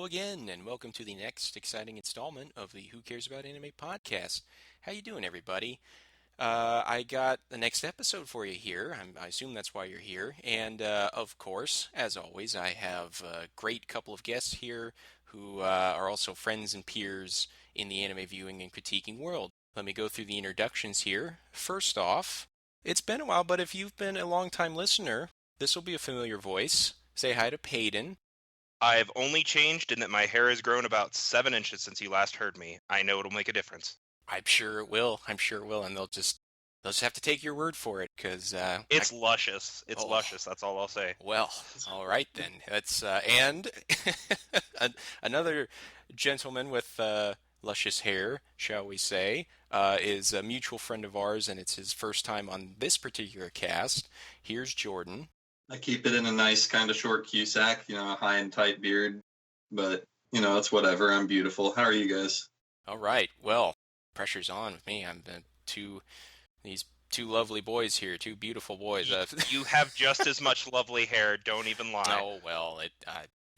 Hello again, and welcome to the next exciting installment of the Who Cares About Anime podcast. How you doing, everybody? I got the next episode for you here. I assume that's why you're here. And of course, as always, I have a great couple of guests here who are also friends and peers in the anime viewing and critiquing world. Let me go through the introductions here. First off, it's been a while, but if you've been a long-time listener, this will be a familiar voice. Say hi to Paden. I've only changed in that my hair has grown about 7 inches since you last heard me. I know it'll make a difference. I'm sure it will. I'm sure it will, and they'll just have to take your word for it, because it's luscious. It's luscious. That's all I'll say. Well, all right then. That's and another gentleman with luscious hair, shall we say, is a mutual friend of ours, and it's his first time on this particular cast. Here's Jordan. I keep it in a nice kind of short Wcaa, a high and tight beard, but it's whatever. I'm beautiful. How are you guys? All right. Well, pressure's on with me. I'm these two lovely boys here, two beautiful boys. You have just as much lovely hair. Don't even lie. Oh well,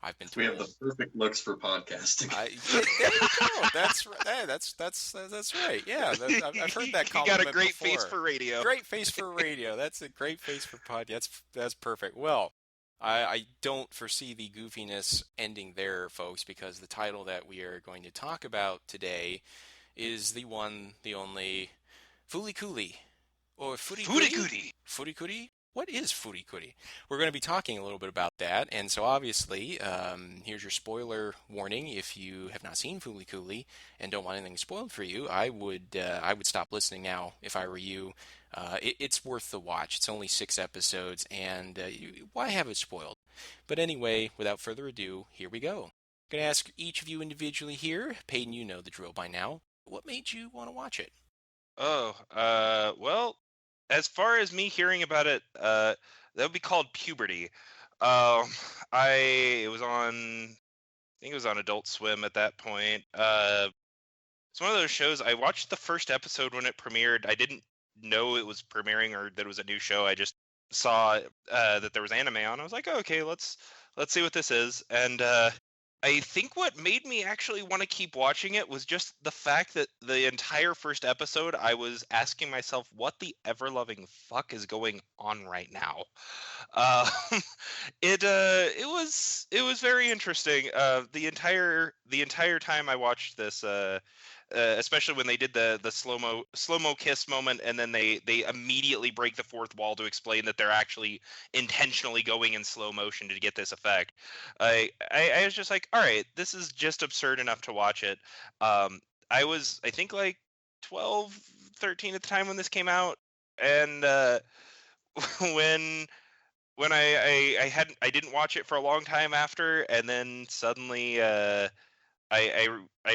I've been told. We have the perfect looks for podcasting. There you go. That's right. That's right. Yeah, I've heard that compliment. You got a great before. face for radio. Great face for radio. That's a great face for podcast. That's perfect. Well, I don't foresee the goofiness ending there, folks, because the title that we are going to talk about today is the one, the only, Fooly Cooly. Or Fooly Cooly? Fooly Cooly? What is Fooly Cooly? We're going to be talking a little bit about that, and so obviously, here's your spoiler warning. If you have not seen Fooly Cooly and don't want anything spoiled for you, I would stop listening now if I were you. It's worth the watch. It's only 6 episodes, and why have it spoiled? But anyway, without further ado, here we go. I'm going to ask each of you individually here. Paden, you know the drill by now. What made you want to watch it? Well, as far as me hearing about it, that would be called puberty. It was on, I think it was on Adult Swim at that point. It's one of those shows. I watched the first episode when it premiered. I didn't know it was premiering or that it was a new show. I just saw that there was anime on. I was like, oh, okay, let's see what this is. And I think what made me actually want to keep watching it was just the fact that the entire first episode, I was asking myself, what the ever-loving fuck is going on right now? It was very interesting. The entire time I watched this, especially when they did the slow-mo kiss moment, and then they immediately break the fourth wall to explain that they're actually intentionally going in slow motion to get this effect. I was just like, all right, this is just absurd enough to watch it. I was, I think, like 12, 13 at the time when this came out, and when I didn't watch it for a long time after, and then suddenly I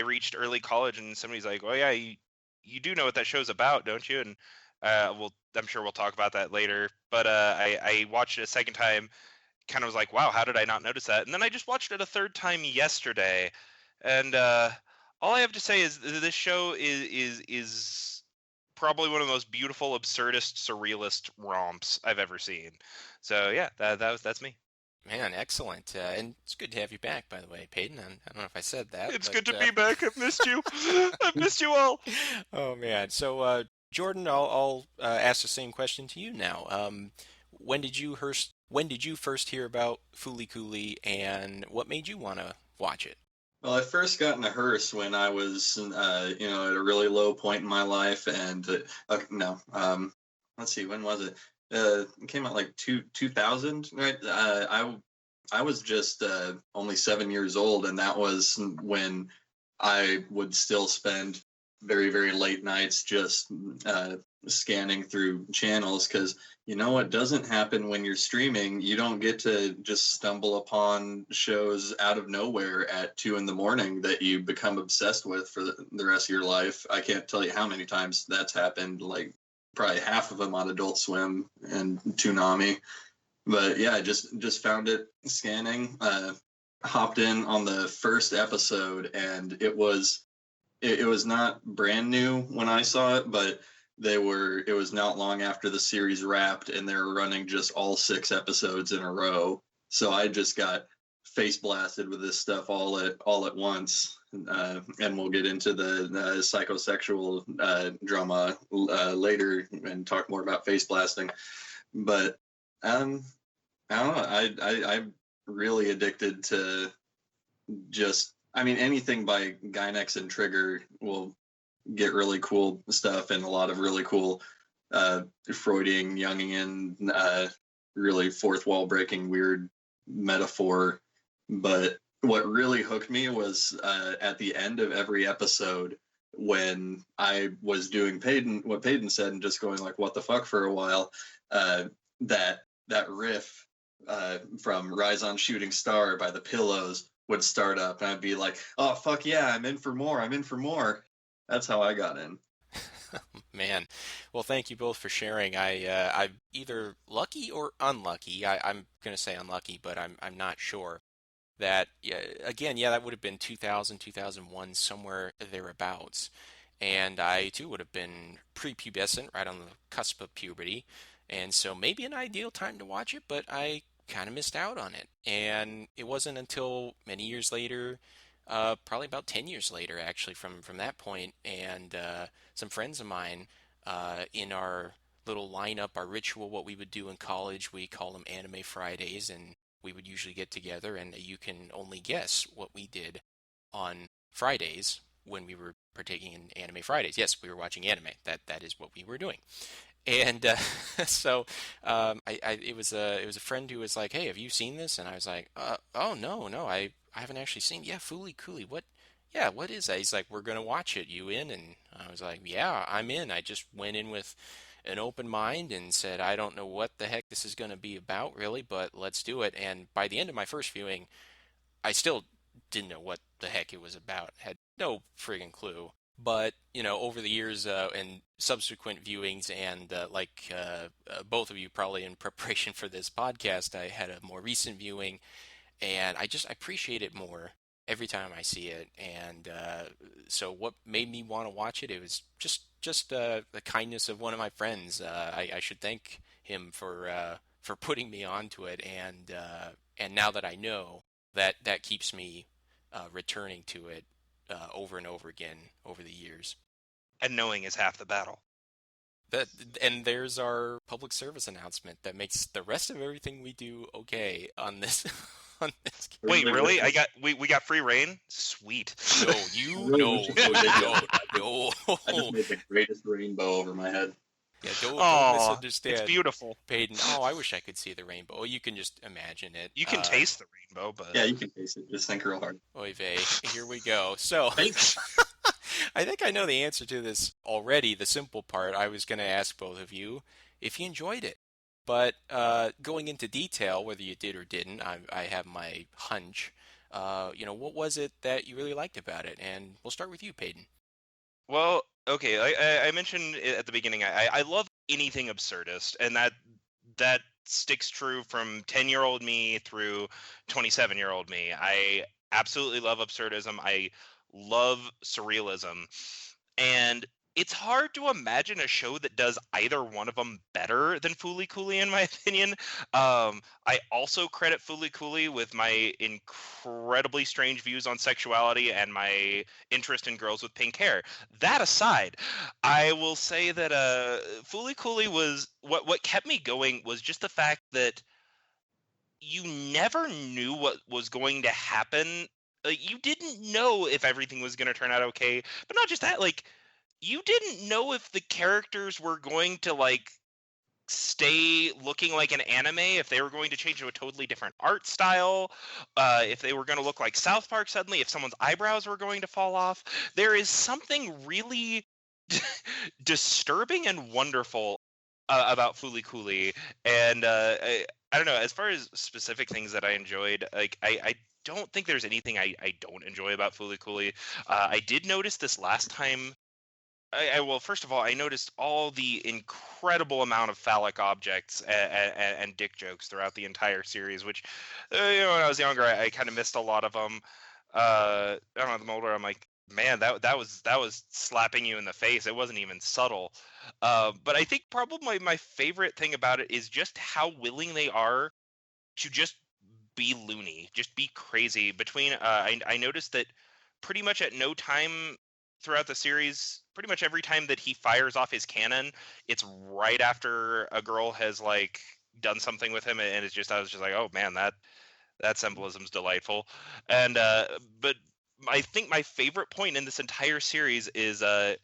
reached early college, and somebody's like, "Oh yeah, you do know what that show's about, don't you?" And I'm sure we'll talk about that later. But I watched it a second time, kind of was like, "Wow, how did I not notice that?" And then I just watched it a third time yesterday, and all I have to say is this show is probably one of the most beautiful, absurdist, surrealist romps I've ever seen. So yeah, that's me. Man, excellent. And it's good to have you back, by the way, Paden. I don't know if I said that. It's good to be back. I've missed you. I've missed you all. Oh, man. So, Jordan, I'll ask the same question to you now. When did you first hear about Fooly Cooly, and what made you want to watch it? Well, I first got into hearse when I was, at a really low point in my life, and let's see, when was it? It came out like 2000, right? I was just only 7 years old, and that was when I would still spend very, very late nights just scanning through channels, because what doesn't happen when you're streaming, you don't get to just stumble upon shows out of nowhere at 2 a.m. that you become obsessed with for the rest of your life. I can't tell you how many times that's happened, like probably half of them on Adult Swim and Toonami. But yeah, I just found it scanning, hopped in on the first episode, and it was not brand new when I saw it, but it was not long after the series wrapped, and they were running just all 6 episodes in a row. So I just got face blasted with this stuff all at once. And we'll get into the psychosexual drama later and talk more about face blasting. But I don't know. I'm really addicted to just, I mean, anything by Gynex and Trigger will get really cool stuff and a lot of really cool Freudian, Jungian, really fourth wall breaking weird metaphor. But what really hooked me was at the end of every episode when I was doing what Paden said, and just going like, what the fuck for a while, that riff from Rise on Shooting Star by the Pillows would start up, and I'd be like, oh, fuck yeah, I'm in for more. That's how I got in. Man, well, thank you both for sharing. I'm either lucky or unlucky. I'm going to say unlucky, but I'm not sure. That, yeah, again, yeah, that would have been 2000, 2001, somewhere thereabouts. And I too would have been prepubescent, right on the cusp of puberty. And so maybe an ideal time to watch it, but I kind of missed out on it. And it wasn't until many years later, probably about 10 years later, actually, from that point, and some friends of mine in our little lineup, our ritual, what we would do in college, we call them Anime Fridays, and we would usually get together, and you can only guess what we did on Fridays when we were partaking in Anime Fridays. Yes, we were watching anime. That is what we were doing. And so it was a friend who was like, "Hey, have you seen this?" And I was like, "Oh no, I haven't actually seen. Yeah, Fooly Cooly. What? Yeah, what is that?" He's like, "We're gonna watch it. You in?" And I was like, "Yeah, I'm in." I just went in with an open mind and said, "I don't know what the heck this is gonna be about, really, but let's do it." And by the end of my first viewing, I still didn't know what the heck it was about. Had no friggin' clue. But, over the years and subsequent viewings, and both of you probably in preparation for this podcast, I had a more recent viewing, and I appreciate it more every time I see it. And so what made me want to watch it? It was just the kindness of one of my friends. I should thank him for putting me onto it, and now that I know, that keeps me returning to it over and over again over the years. And knowing is half the battle. And there's our public service announcement that makes the rest of everything we do okay on this. On this. Wait, really? We got free reign? Sweet. No, no. I just made the greatest rainbow over my head. Yeah, don't misunderstand. It's beautiful. Paden, I wish I could see the rainbow. Oh, you can just imagine it. You can taste the rainbow, but... Yeah, you can taste it. Just think real hard. Oy vey, here we go. So, I think I know the answer to this already, the simple part. I was going to ask both of you if you enjoyed it. But going into detail, whether you did or didn't, I have my hunch. What was it that you really liked about it? And we'll start with you, Paden. Well, okay, I mentioned at the beginning, I love anything absurdist, and that sticks true from 10-year-old me through 27-year-old me. I absolutely love absurdism. I love surrealism. And it's hard to imagine a show that does either one of them better than Fooly Cooly, in my opinion. I also credit Fooly Cooly with my incredibly strange views on sexuality and my interest in girls with pink hair. That aside, I will say that Fooly Cooly was what kept me going was just the fact that you never knew what was going to happen. You didn't know if everything was going to turn out okay, but not just that, you didn't know if the characters were going to stay looking like an anime, if they were going to change to a totally different art style, if they were going to look like South Park suddenly, if someone's eyebrows were going to fall off. There is something really disturbing and wonderful about Fooly Cooly, and I don't know, as far as specific things that I enjoyed, I don't think there's anything I don't enjoy about Fooly Cooly. I did notice this last time. Well, first of all, I noticed all the incredible amount of phallic objects and dick jokes throughout the entire series, which, when I was younger, I kind of missed a lot of them. I don't know, the older I'm like, man, that was slapping you in the face. It wasn't even subtle. But I think probably my favorite thing about it is just how willing they are to just be loony, just be crazy. Between I noticed that pretty much at no time throughout the series, pretty much every time that he fires off his cannon, it's right after a girl has like done something with him, and I was just like, oh man, that symbolism's delightful. And but I think my favorite point in this entire series is our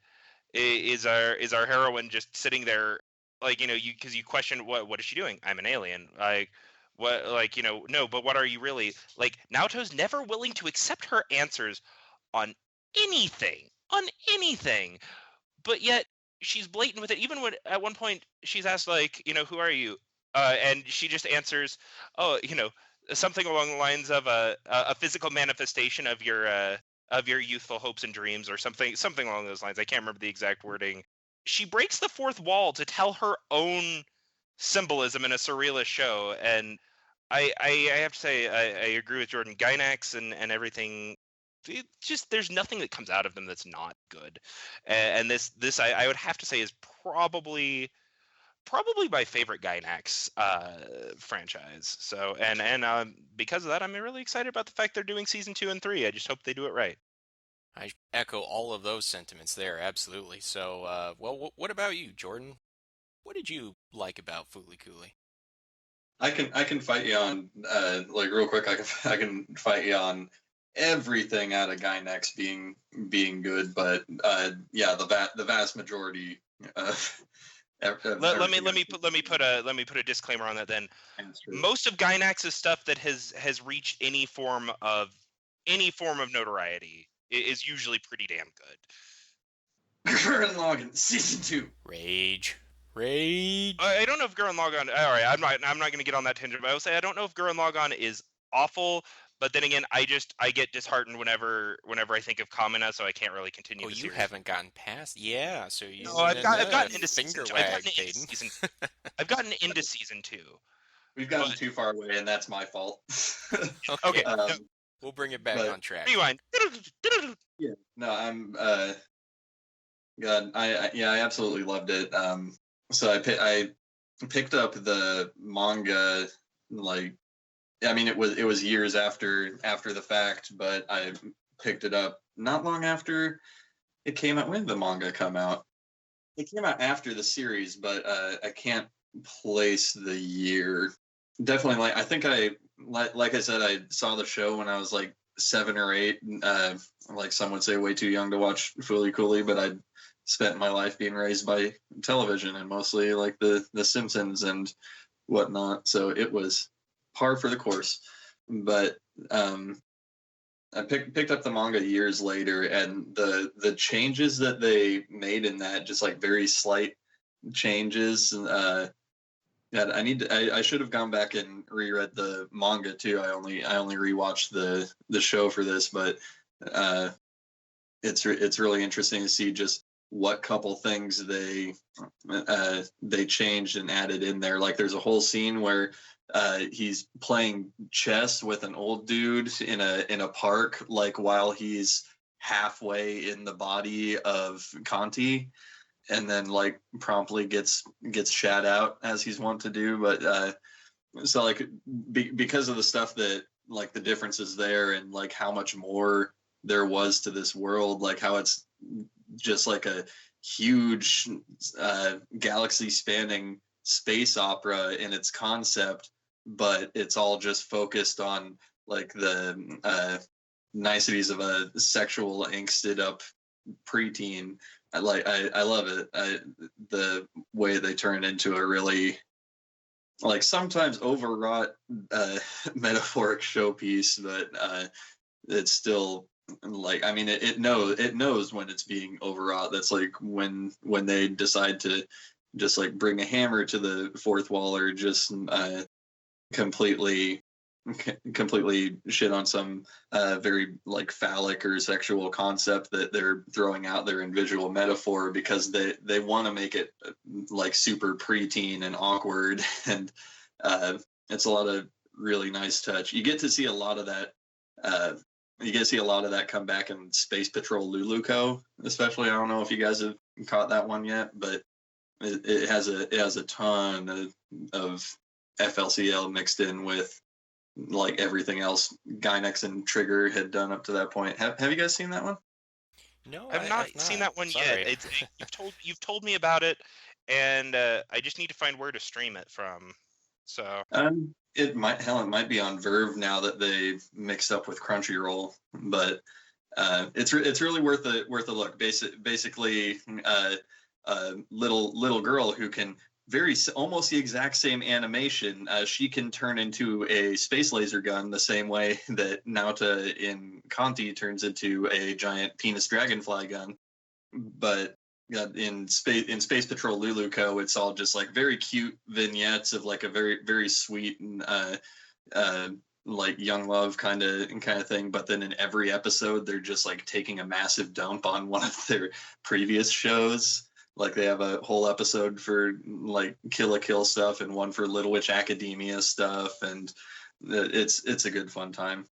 heroine just sitting there, like, because you question, what is she doing? I'm an alien. Like, what, like, no, but what are you really? Like, Naoto's never willing to accept her answers on anything, but yet she's blatant with it. Even when at one point she's asked, like, who are you? And she just answers, oh, something along the lines of a physical manifestation of your youthful hopes and dreams, or something along those lines. I can't remember the exact wording. She breaks the fourth wall to tell her own symbolism in a surrealist show, and I have to say I agree with Jordan. Gynax and everything. It just, there's nothing that comes out of them that's not good, and this I would have to say is probably my favorite Gynax franchise. So and because of that, I'm really excited about the fact they're doing season 2 and 3. I just hope they do it right. I echo all of those sentiments there, absolutely. So, well, what about you, Jordan? What did you like about Fooly Cooly? I can fight you on like real quick. I can fight you on everything out of Gynax being good, but yeah, the vast majority. Let me put a disclaimer on that then. Most of Gynax's stuff that has reached any form of notoriety is usually pretty damn good. Gurren Lagann season 2. Rage. I don't know if Gurren Lagann. All right, I'm not going to get on that tangent. But I will say I don't know if Gurren Lagann is awful. But then again, I get disheartened whenever I think of Kamina, so I can't really continue. Oh, the you series. haven't gotten past, yeah. So you. No, I've gotten into season 2. I've gotten into season 2. We've gotten too far away, and that's my fault. Okay, no, we'll bring it back on track. Rewind. Yeah, no, I'm. God, I absolutely loved it. So I picked up the manga, like, I mean, it was years after the fact, but I picked it up not long after it came out. When did the manga come out? It came out after the series, but I can't place the year. Definitely, like, I think like I said, I saw the show when I was like 7 or 8. Like some would say, way too young to watch Fooly Cooly, but I spent my life being raised by television and mostly like the Simpsons and whatnot. So it was par for the course. But I picked up the manga years later, and the changes that they made in that, just like very slight changes. I should have gone back and reread the manga too. I only rewatched the show for this, but it's really interesting to see just what couple things they changed and added in there. Like there's a whole scene where he's playing chess with an old dude in a park, like while he's halfway in the body of Conti, and then like promptly gets shat out as he's wont to do. But so like because of the stuff that, like, the differences there, and like how much more there was to this world, like how it's just like a huge galaxy spanning space opera in its concept, but it's all just focused on like the niceties of a sexual angsted up preteen. I love it. The way they turn it into a really, like, sometimes overwrought metaphoric showpiece, but it's still, like, I mean, it knows when it's being overwrought. That's like when they decide to just like bring a hammer to the fourth wall, or just completely shit on some very like phallic or sexual concept that they're throwing out there in visual metaphor, because they want to make it like super preteen and awkward. And it's a lot of really nice touch. You get to see a lot of that. You get to see a lot of that come back in Space Patrol Luluco, especially. I don't know if you guys have caught that one yet, but it has a ton of FLCL mixed in with like everything else Gynex and Trigger had done up to that point. Have you guys seen that one? No, I've I've not seen not. that one yet. Sorry. You've told me about it, and I just need to find where to stream it from. So It might be on Verve now that they mixed up with Crunchyroll, but it's really worth a look. Basically, a little girl who can almost the exact same animation. She can turn into a space laser gun the same way that Nauta in Conti turns into a giant penis dragonfly gun. But in Space Patrol Luluco, it's all just like very cute vignettes of like a very sweet and uh, like young love kind of thing. But then in every episode, they're just like taking a massive dump on one of their previous shows. Like they have a whole episode for like Kill la Kill stuff and one for Little Witch Academia stuff, and it's a good fun time.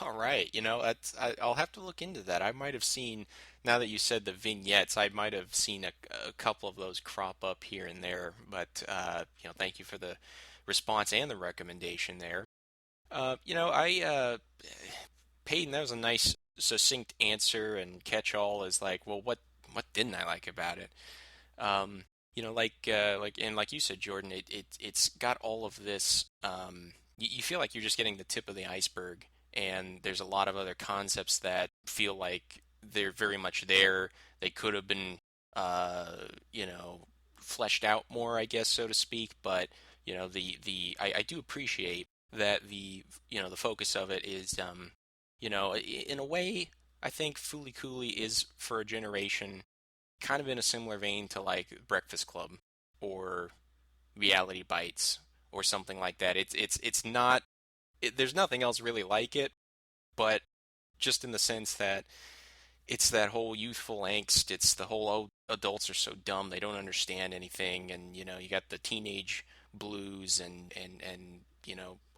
All right, I'll have to look into that. I might have seen, now that you said the vignettes, I might have seen a couple of those crop up here and there. But thank you for the response and the recommendation there. Peyton, that was a nice, succinct answer and catch-all. Is like, well, what didn't I like about it? Like you said, Jordan, it's got all of this. You feel like you're just getting the tip of the iceberg, and there's a lot of other concepts that feel like they're very much there. They could have been, uh, you know, fleshed out more, I guess, so to speak. But I do appreciate that the focus of it is, in a way, I think Fooly Cooly is for a generation kind of in a similar vein to like Breakfast Club or Reality Bites or something like that. It's not there's nothing else really like it, but just in the sense that it's that whole youthful angst. It's the whole, oh, adults are so dumb, they don't understand anything, and you got the teenage blues and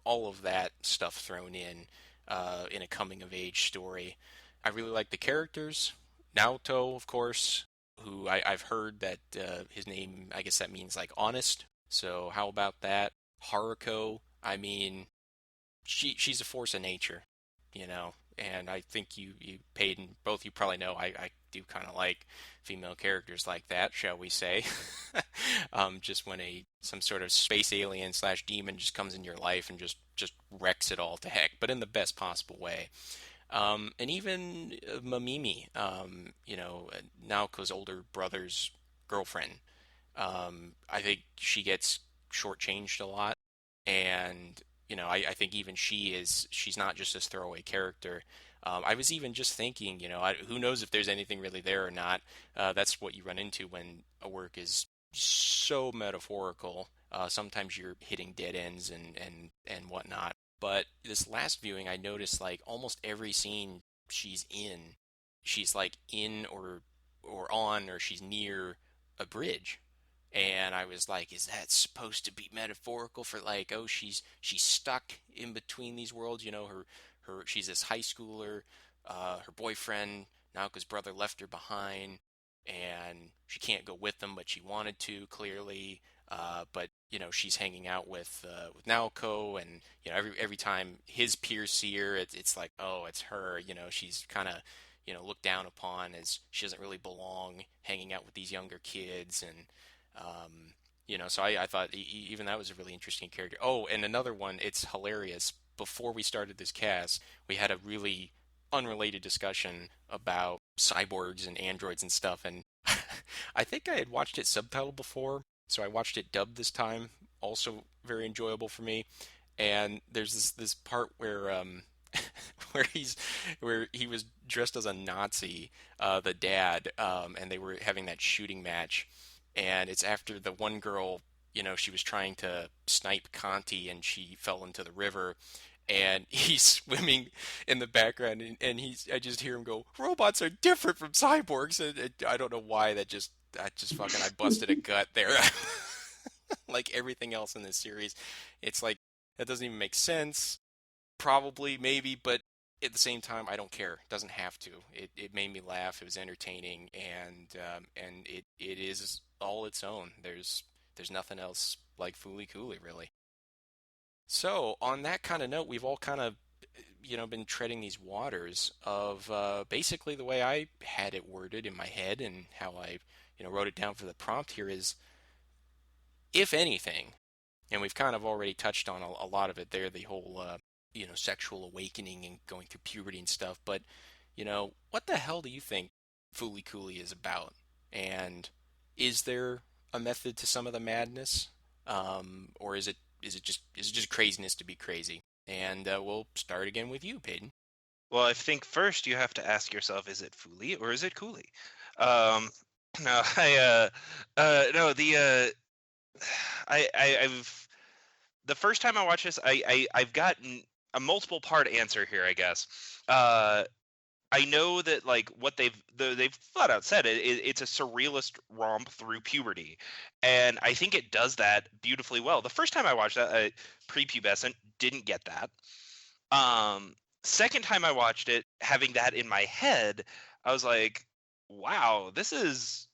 all of that stuff thrown in a coming of age story. I really like the characters. Naoto, of course, who I've heard that his name, I guess that means like honest. So how about that? Haruko, I mean, she's a force of nature, and I think you Paden, both you probably know I do kind of like female characters like that, shall we say? Just when some sort of space alien slash demon just comes in your life and just wrecks it all to heck, but in the best possible way. And even Mamimi, Naoko's older brother's girlfriend. I think she gets shortchanged a lot, and I think even she's not just this throwaway character. I was even just thinking, who knows if there's anything really there or not. That's what you run into when a work is so metaphorical. Sometimes you're hitting dead ends and whatnot. But this last viewing, I noticed like almost every scene she's like in or on or she's near a bridge. And I was like, is that supposed to be metaphorical for like, oh, she's stuck in between these worlds? Her she's this high schooler. Her boyfriend, Naoko's brother, left her behind, and she can't go with them, but she wanted to clearly. But she's hanging out with Naoko, and every time his peers see her, it's like, oh, it's her. She's kind of looked down upon as she doesn't really belong hanging out with these younger kids, and so I thought even that was a really interesting character. Oh, and another one, it's hilarious. Before we started this cast, we had a really unrelated discussion about cyborgs and androids and stuff, and I think I had watched it subtitled before, so I watched it dubbed this time. Also very enjoyable for me. And there's this part where where he was dressed as a Nazi, the dad, and they were having that shooting match, and it's after the one girl, she was trying to snipe Conti and she fell into the river, and he's swimming in the background, and I just hear him go, robots are different from cyborgs, and I don't know why that just fucking, I busted a gut there. Like everything else in this series, it's like that doesn't even make sense. Probably, maybe, but at the same time, I don't care. It doesn't have to. It made me laugh. It was entertaining, and it is all its own. There's nothing else like Fooly Cooly, really. So, on that kind of note, we've all kind of, been treading these waters of basically the way I had it worded in my head and how I, wrote it down for the prompt here is, if anything, and we've kind of already touched on a lot of it there, the whole, sexual awakening and going through puberty and stuff, but, what the hell do you think Fooly Cooly is about? And is there a method to some of the madness? Or is it just craziness to be crazy? And we'll start again with you, Paden. Well, I think first you have to ask yourself, is it Fooly or is it Cooly? Um, no, no, I've the first time I watched this, I've gotten a multiple part answer here, I guess. I know that like what they've flat out said it's a surrealist romp through puberty, and I think it does that beautifully well. The first time I watched that, prepubescent, didn't get that. Second time I watched it, having that in my head, I was like, wow, this is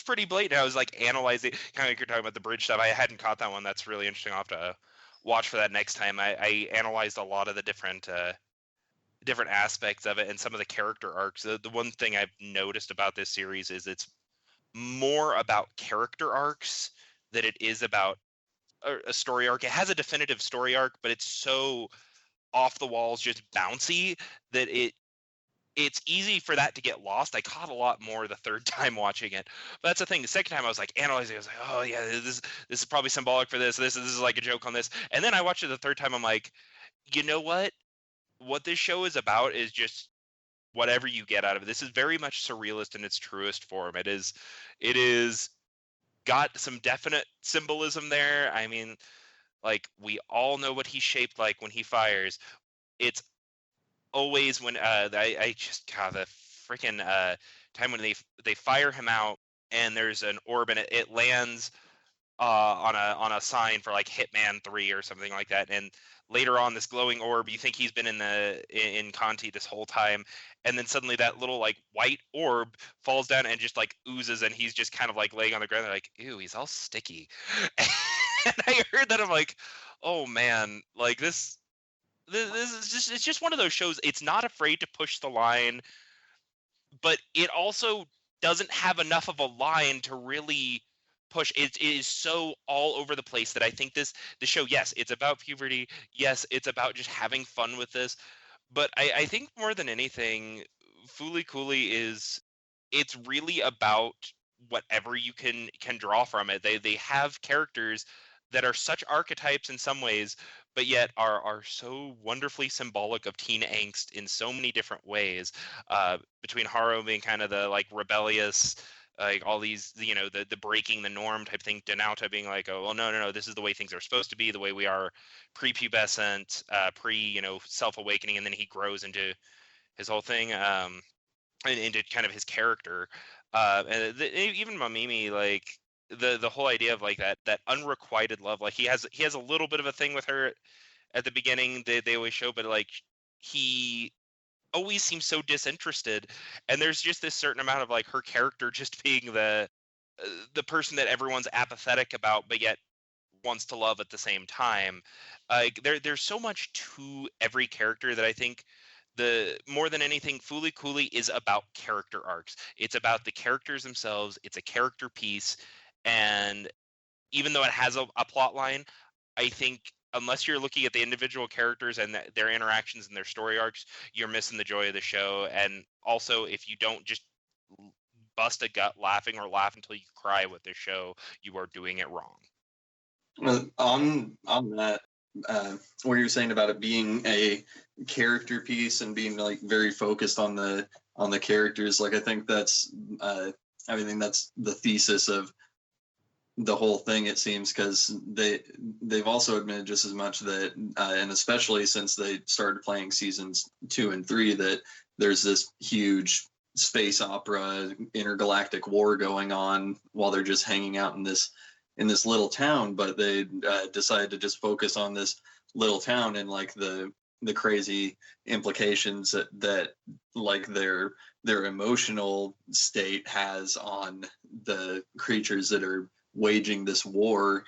pretty blatant. I was like analyzing, kind of like you're talking about the bridge stuff. I hadn't caught that one. That's really interesting. I'll have to watch for that next time. I analyzed a lot of the different aspects of it and some of the character arcs. The one thing I've noticed about this series is it's more about character arcs than it is about a story arc. It has a definitive story arc, but it's so off the walls, just bouncy that it's easy for that to get lost. I caught a lot more the third time watching it. But that's the thing. The second time I was like analyzing, I was like, oh yeah, this is probably symbolic for this. This is like a joke on this. And then I watched it the third time. I'm like, you know what? What this show is about is just whatever you get out of it. This is very much surrealist in its truest form. It is got some definite symbolism there. I mean, like we all know what he's shaped like when he fires. It's always when I just God, the freaking time when they fire him out and there's an orb and it lands on a sign for like Hitman 3 or something like that, and later on this glowing orb, you think he's been in Conti this whole time, and then suddenly that little like white orb falls down and just like oozes, and he's just kind of like laying on the ground. They're like, ew, he's all sticky. And I heard that, I'm like, oh man, like this is just, it's just one of those shows. It's not afraid to push the line, but it also doesn't have enough of a line to really push. It is so all over the place that I think the show, yes, it's about puberty, yes, it's about just having fun with this, but I think more than anything, Fooly Cooly it's really about whatever you can draw from it. They have characters that are such archetypes in some ways, but yet are so wonderfully symbolic of teen angst in so many different ways. Between Haro being kind of the like rebellious, like all these, the breaking the norm type thing, Denauta being like, oh well, no, this is the way things are supposed to be, the way we are prepubescent, self awakening, and then he grows into his whole thing, and into kind of his character. Even Mamimi, like the whole idea of like that unrequited love, like he has a little bit of a thing with her at the beginning. They always show, but like he always seems so disinterested, and there's just this certain amount of like her character just being the person that everyone's apathetic about, but yet wants to love at the same time. Like there's so much to every character that I think the more than anything, Fooly Cooly is about character arcs. It's about the characters themselves. It's a character piece, and even though it has a plot line, I think unless you're looking at the individual characters and their interactions and their story arcs, you're missing the joy of the show. And also, if you don't just bust a gut laughing or laugh until you cry with this show, you are doing it wrong. On that, what you're saying about it being a character piece and being like very focused on the characters, like I think that's that's the thesis of the whole thing, it seems, because they've also admitted just as much that and especially since they started playing seasons 2 and 3, that there's this huge space opera intergalactic war going on while they're just hanging out in this little town, but they decided to just focus on this little town and like the crazy implications that like their emotional state has on the creatures that are waging this war.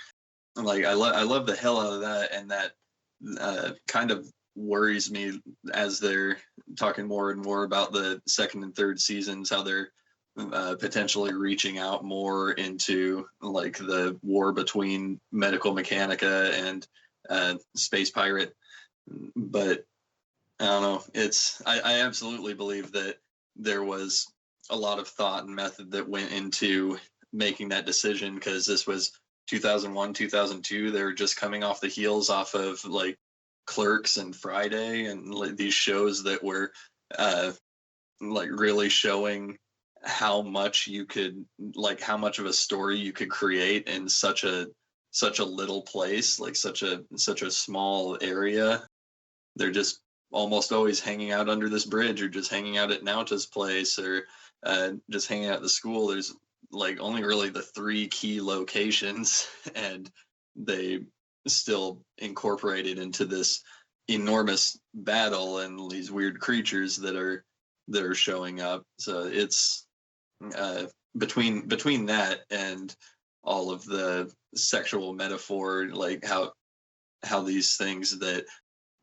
Like I love the hell out of that, and that kind of worries me as they're talking more and more about the second and third seasons, how they're potentially reaching out more into like the war between medical mechanica and space pirate. But I don't know. I absolutely believe that there was a lot of thought and method that went into making that decision, because this was 2001, 2002. They were just coming off the heels off of like Clerks and Friday and like these shows that were like really showing how much you could, like how much of a story you could create in such a little place, like such a small area. They're just almost always hanging out under this bridge, or just hanging out at Nauta's place, or just hanging out at the school. There's like only really the three key locations, and they still incorporated into this enormous battle and these weird creatures that are showing up. So it's between that and all of the sexual metaphor, like how these things that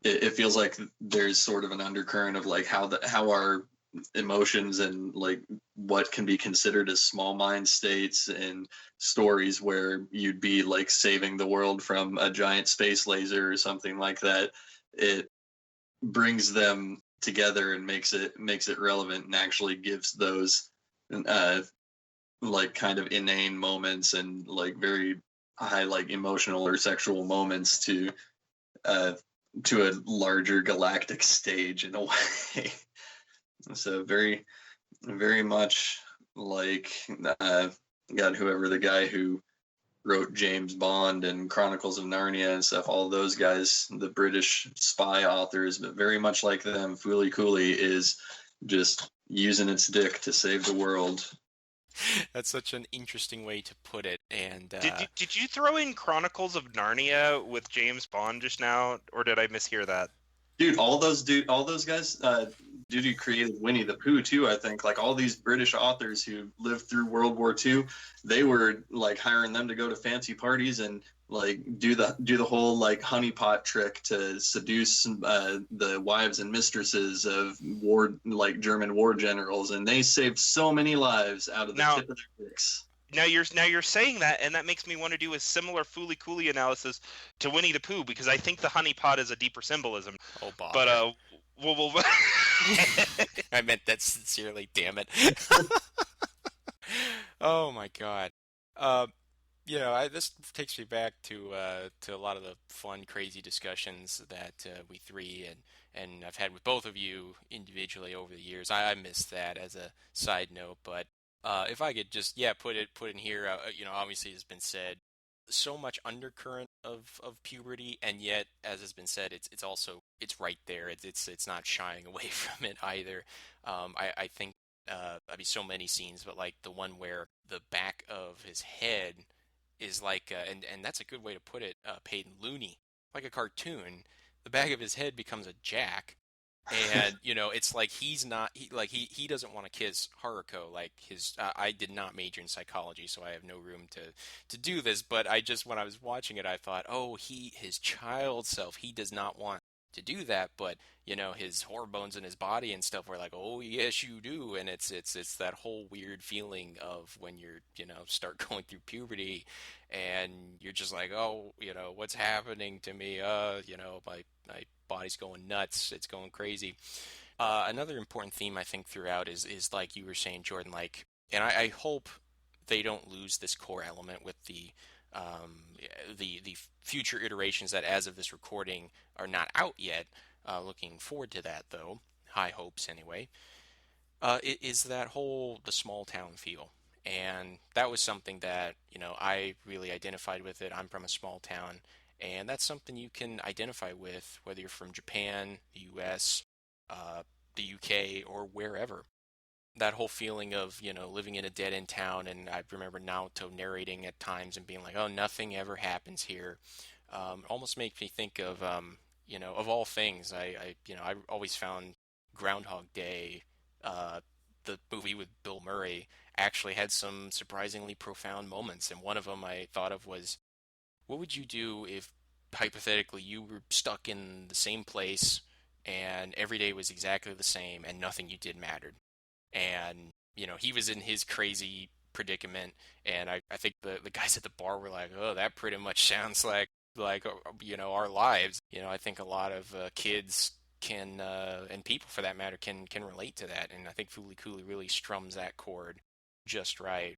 it feels like there's sort of an undercurrent of like how our emotions and like what can be considered as small mind states and stories where you'd be like saving the world from a giant space laser or something like that. It brings them together and makes it relevant, and actually gives those like kind of inane moments and like very high like emotional or sexual moments to a larger galactic stage in a way. So very, very much like God, whoever the guy who wrote James Bond and Chronicles of Narnia and stuff, all those guys, the British spy authors, but very much like them, Fooly Cooly is just using its dick to save the world. That's such an interesting way to put it. And Did you throw in Chronicles of Narnia with James Bond just now, or did I mishear that? Dude, all those guys, dude who created Winnie the Pooh too, I think, like all these British authors who lived through World War II, they were like hiring them to go to fancy parties and like do the whole like honeypot trick to seduce the wives and mistresses of German war generals, and they saved so many lives out of the tip of their dicks. Now you're saying that, and that makes me want to do a similar Fooly Cooly analysis to Winnie the Pooh, because I think the honeypot is a deeper symbolism. Oh, Bob. But we'll I meant that sincerely. Damn it. Oh my God. This takes me back to a lot of the fun, crazy discussions that we three and I've had with both of you individually over the years. I missed that as a side note, but if I could just put in here, obviously it's been said, so much undercurrent of puberty, and yet, as has been said, it's also right there. It's not shying away from it either. I think so many scenes, but like the one where the back of his head is like, and that's a good way to put it, Paden, loony, like a cartoon. The back of his head becomes a jack, and it's like he doesn't want to kiss Haruko. Like I did not major in psychology, so I have no room to do this, but when I was watching it, I thought, oh, his child self, he does not want to do that, but his hormones in his body and stuff were like, oh yes you do. And it's that whole weird feeling of when you're start going through puberty and you're just like, oh, what's happening to me, my body's going nuts, it's going crazy. Another important theme I think throughout is like you were saying, Jordan, like, and I hope they don't lose this core element with the future iterations that, as of this recording, are not out yet. Looking forward to that, though. High hopes, anyway. It is the small town feel, and that was something that I really identified with it. I'm from a small town, and that's something you can identify with whether you're from Japan, the U.S., the U.K., or wherever. That whole feeling of living in a dead-end town, and I remember Naoto narrating at times and being like, "Oh, nothing ever happens here." Almost makes me think of of all things, I always found Groundhog Day, the movie with Bill Murray, actually had some surprisingly profound moments, and one of them I thought of was, what would you do if hypothetically you were stuck in the same place and every day was exactly the same and nothing you did mattered. And he was in his crazy predicament, and I think the guys at the bar were like, oh, that pretty much sounds like our lives. I think a lot of kids can and people for that matter can relate to that, and I think Fooly Cooly really strums that chord just right.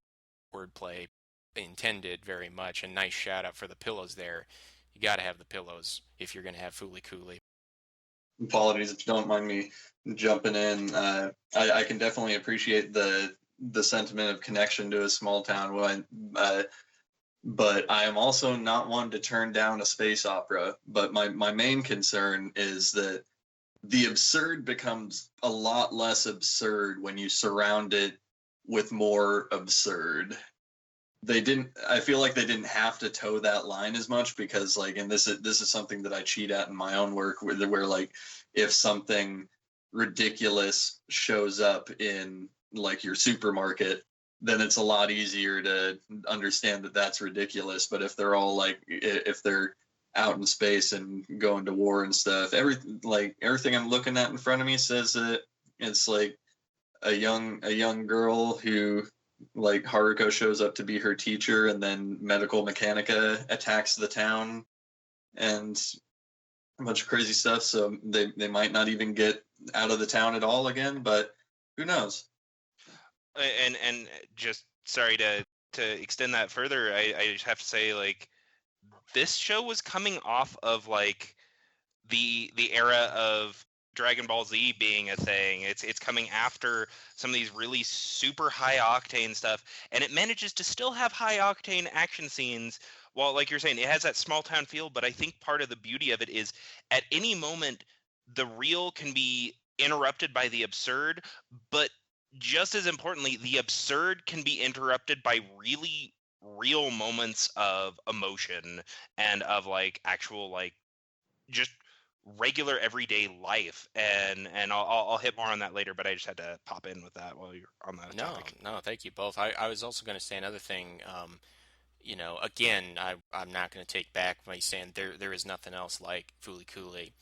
Wordplay intended very much, and nice shout out for the pillows there. You got to have the pillows if you're going to have Fooly Cooly. Apologies if you don't mind me jumping in. I can definitely appreciate the sentiment of connection to a small town. But I am also not one to turn down a space opera. But my main concern is that the absurd becomes a lot less absurd when you surround it with more absurd. I feel like they didn't have to toe that line as much because and this is something that I cheat at in my own work where like if something ridiculous shows up in like your supermarket, then it's a lot easier to understand that that's ridiculous. But if they're all if they're out in space and going to war and stuff, everything I'm looking at in front of me says that it's like a young girl who Haruko shows up to be her teacher, and then Medical Mechanica attacks the town and a bunch of crazy stuff. So they might not even get out of the town at all again, but who knows? And just sorry to extend that further, I just have to say this show was coming off of the era of Dragon Ball Z being a thing. It's coming after some of these really super high octane stuff, and it manages to still have high octane action scenes while, like you're saying, it has that small town feel. But I think part of the beauty of it is at any moment the real can be interrupted by the absurd, but just as importantly, the absurd can be interrupted by really real moments of emotion and of actual just regular everyday life, and I'll hit more on that later, but I just had to pop in with that while you're on that topic. No, thank you both. I was also going to say another thing. Again, I'm not going to take back by saying there is nothing else like Fooly Cooly,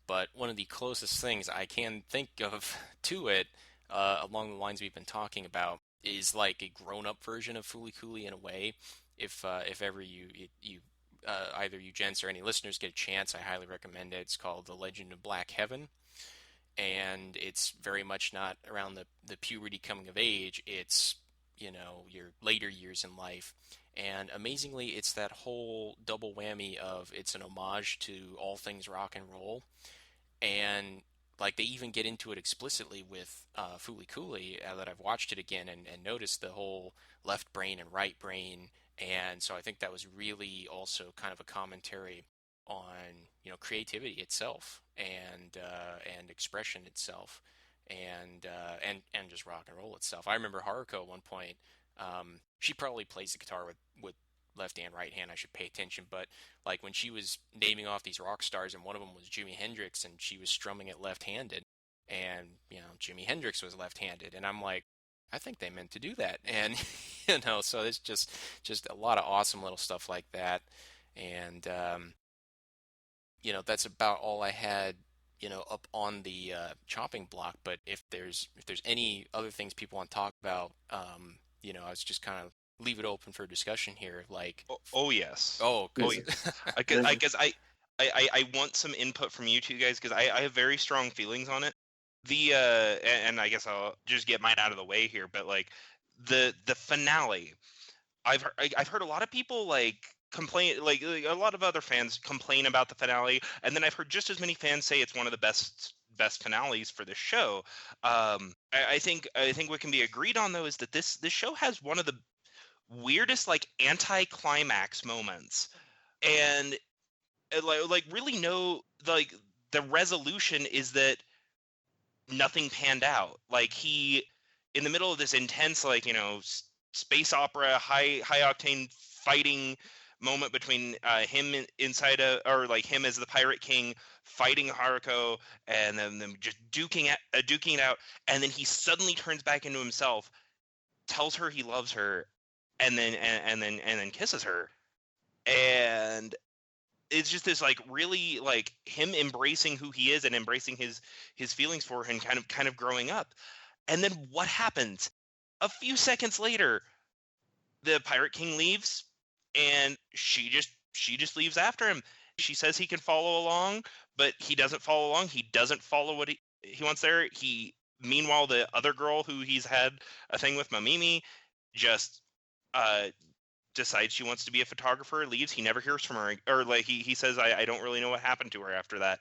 but one of the closest things I can think of to it, along the lines we've been talking about, is like a grown-up version of Fooly Cooly in a way. If ever you either you gents or any listeners get a chance, I highly recommend it. It's called The Legend of Black Heaven, and it's very much not around the puberty coming of age. It's your later years in life, and amazingly, it's that whole double whammy of it's an homage to all things rock and roll, and they even get into it explicitly with Fooly Cooly, that I've watched it again and noticed the whole left brain and right brain. And so I think that was really also kind of a commentary on creativity itself and expression itself and just rock and roll itself. I remember Haruko at one point. She probably plays the guitar with left hand, right hand. I should pay attention, but when she was naming off these rock stars, and one of them was Jimi Hendrix, and she was strumming it left-handed, and Jimi Hendrix was left-handed, and I'm like, I think they meant to do that. And so it's just a lot of awesome little stuff like that. And that's about all I had up on the chopping block. But if there's any other things people want to talk about, I was just kind of leave it open for discussion here. Oh yes. Oh, oh yes. I guess I want some input from you two guys, because I have very strong feelings on it. And I guess I'll just get mine out of the way here, but the finale, I've heard a lot of people complain, a lot of other fans complain about the finale, and then I've heard just as many fans say it's one of the best finales for this show. I think what can be agreed on though is that this show has one of the weirdest anti-climax moments, and really the resolution is that nothing panned out. He, in the middle of this intense space opera high octane fighting moment between him inside him as the pirate king fighting Haruko, and then them just duking it out, and then he suddenly turns back into himself, tells her he loves her, and then kisses her. And it's just this like really like him embracing who he is and embracing his feelings for her and kind of growing up. And then what happens? A few seconds later, the Pirate King leaves, and she just leaves after him. She says he can follow along, but he doesn't follow along. He doesn't follow what he wants there. Meanwhile, the other girl who he's had a thing with, Mamimi, just uh, decides she wants to be a photographer, leaves. He never hears from her, or like he says, I don't really know what happened to her after that.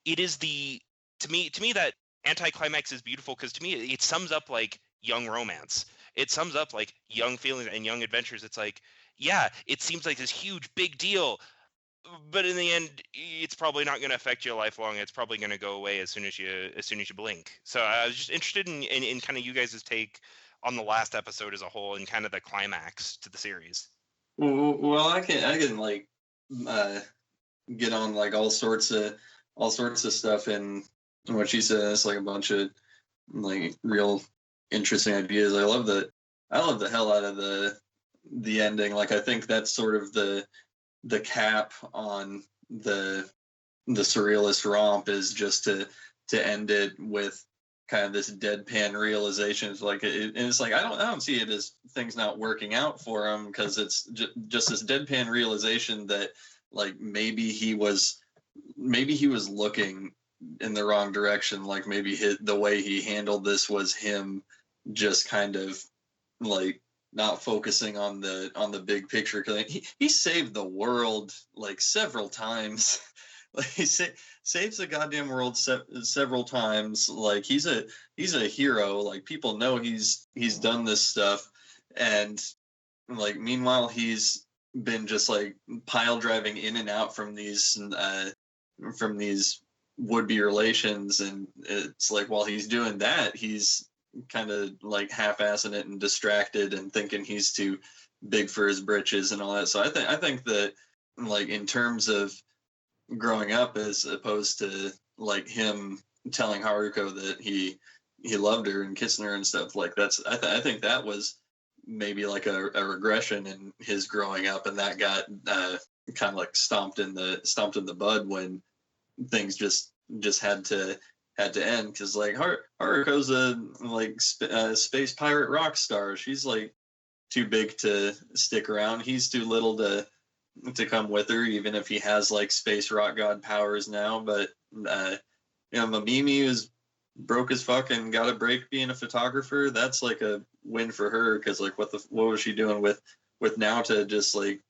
It is to me that anticlimax is beautiful because to me it sums up like young romance. It sums up like young feelings and young adventures. It's like, yeah, it seems like this huge big deal, but in the end, it's probably not going to affect you lifelong. It's probably going to go away as soon as you blink. So I was just interested in kind of you guys' take on the last episode as a whole and kind of the climax to the series. Well, I can like get on like all sorts of stuff, and what she said, it's like a bunch of like real interesting ideas. I love the hell out of the ending. Like I think that's sort of the cap on the surrealist romp, is just to end it with kind of this deadpan realization. It's like and it's like I don't see it as things not working out for him, because it's just this deadpan realization that like maybe he was looking in the wrong direction. Like maybe the way he handled this was him just kind of like not focusing on the big picture, because he saved the world like several times. Like he saves the goddamn world several times. Like he's a hero. Like people know he's done this stuff, and like meanwhile he's been just like pile driving in and out from these would-be relations, and it's like while he's doing that, he's kind of like half-assing it and distracted and thinking he's too big for his britches and all that. So I think that like in terms of growing up, as opposed to like him telling Haruko that he loved her and kissing her and stuff, like that's I think that was maybe like a regression in his growing up, and that got kind of like stomped in the bud when things just had to end, because like Haruko's a like space pirate rock star. She's like too big to stick around. He's too little to come with her, even if he has like space rock god powers now. But Mamimi is broke as fuck and got a break being a photographer. That's like a win for her, because like what was she doing with Naota, just like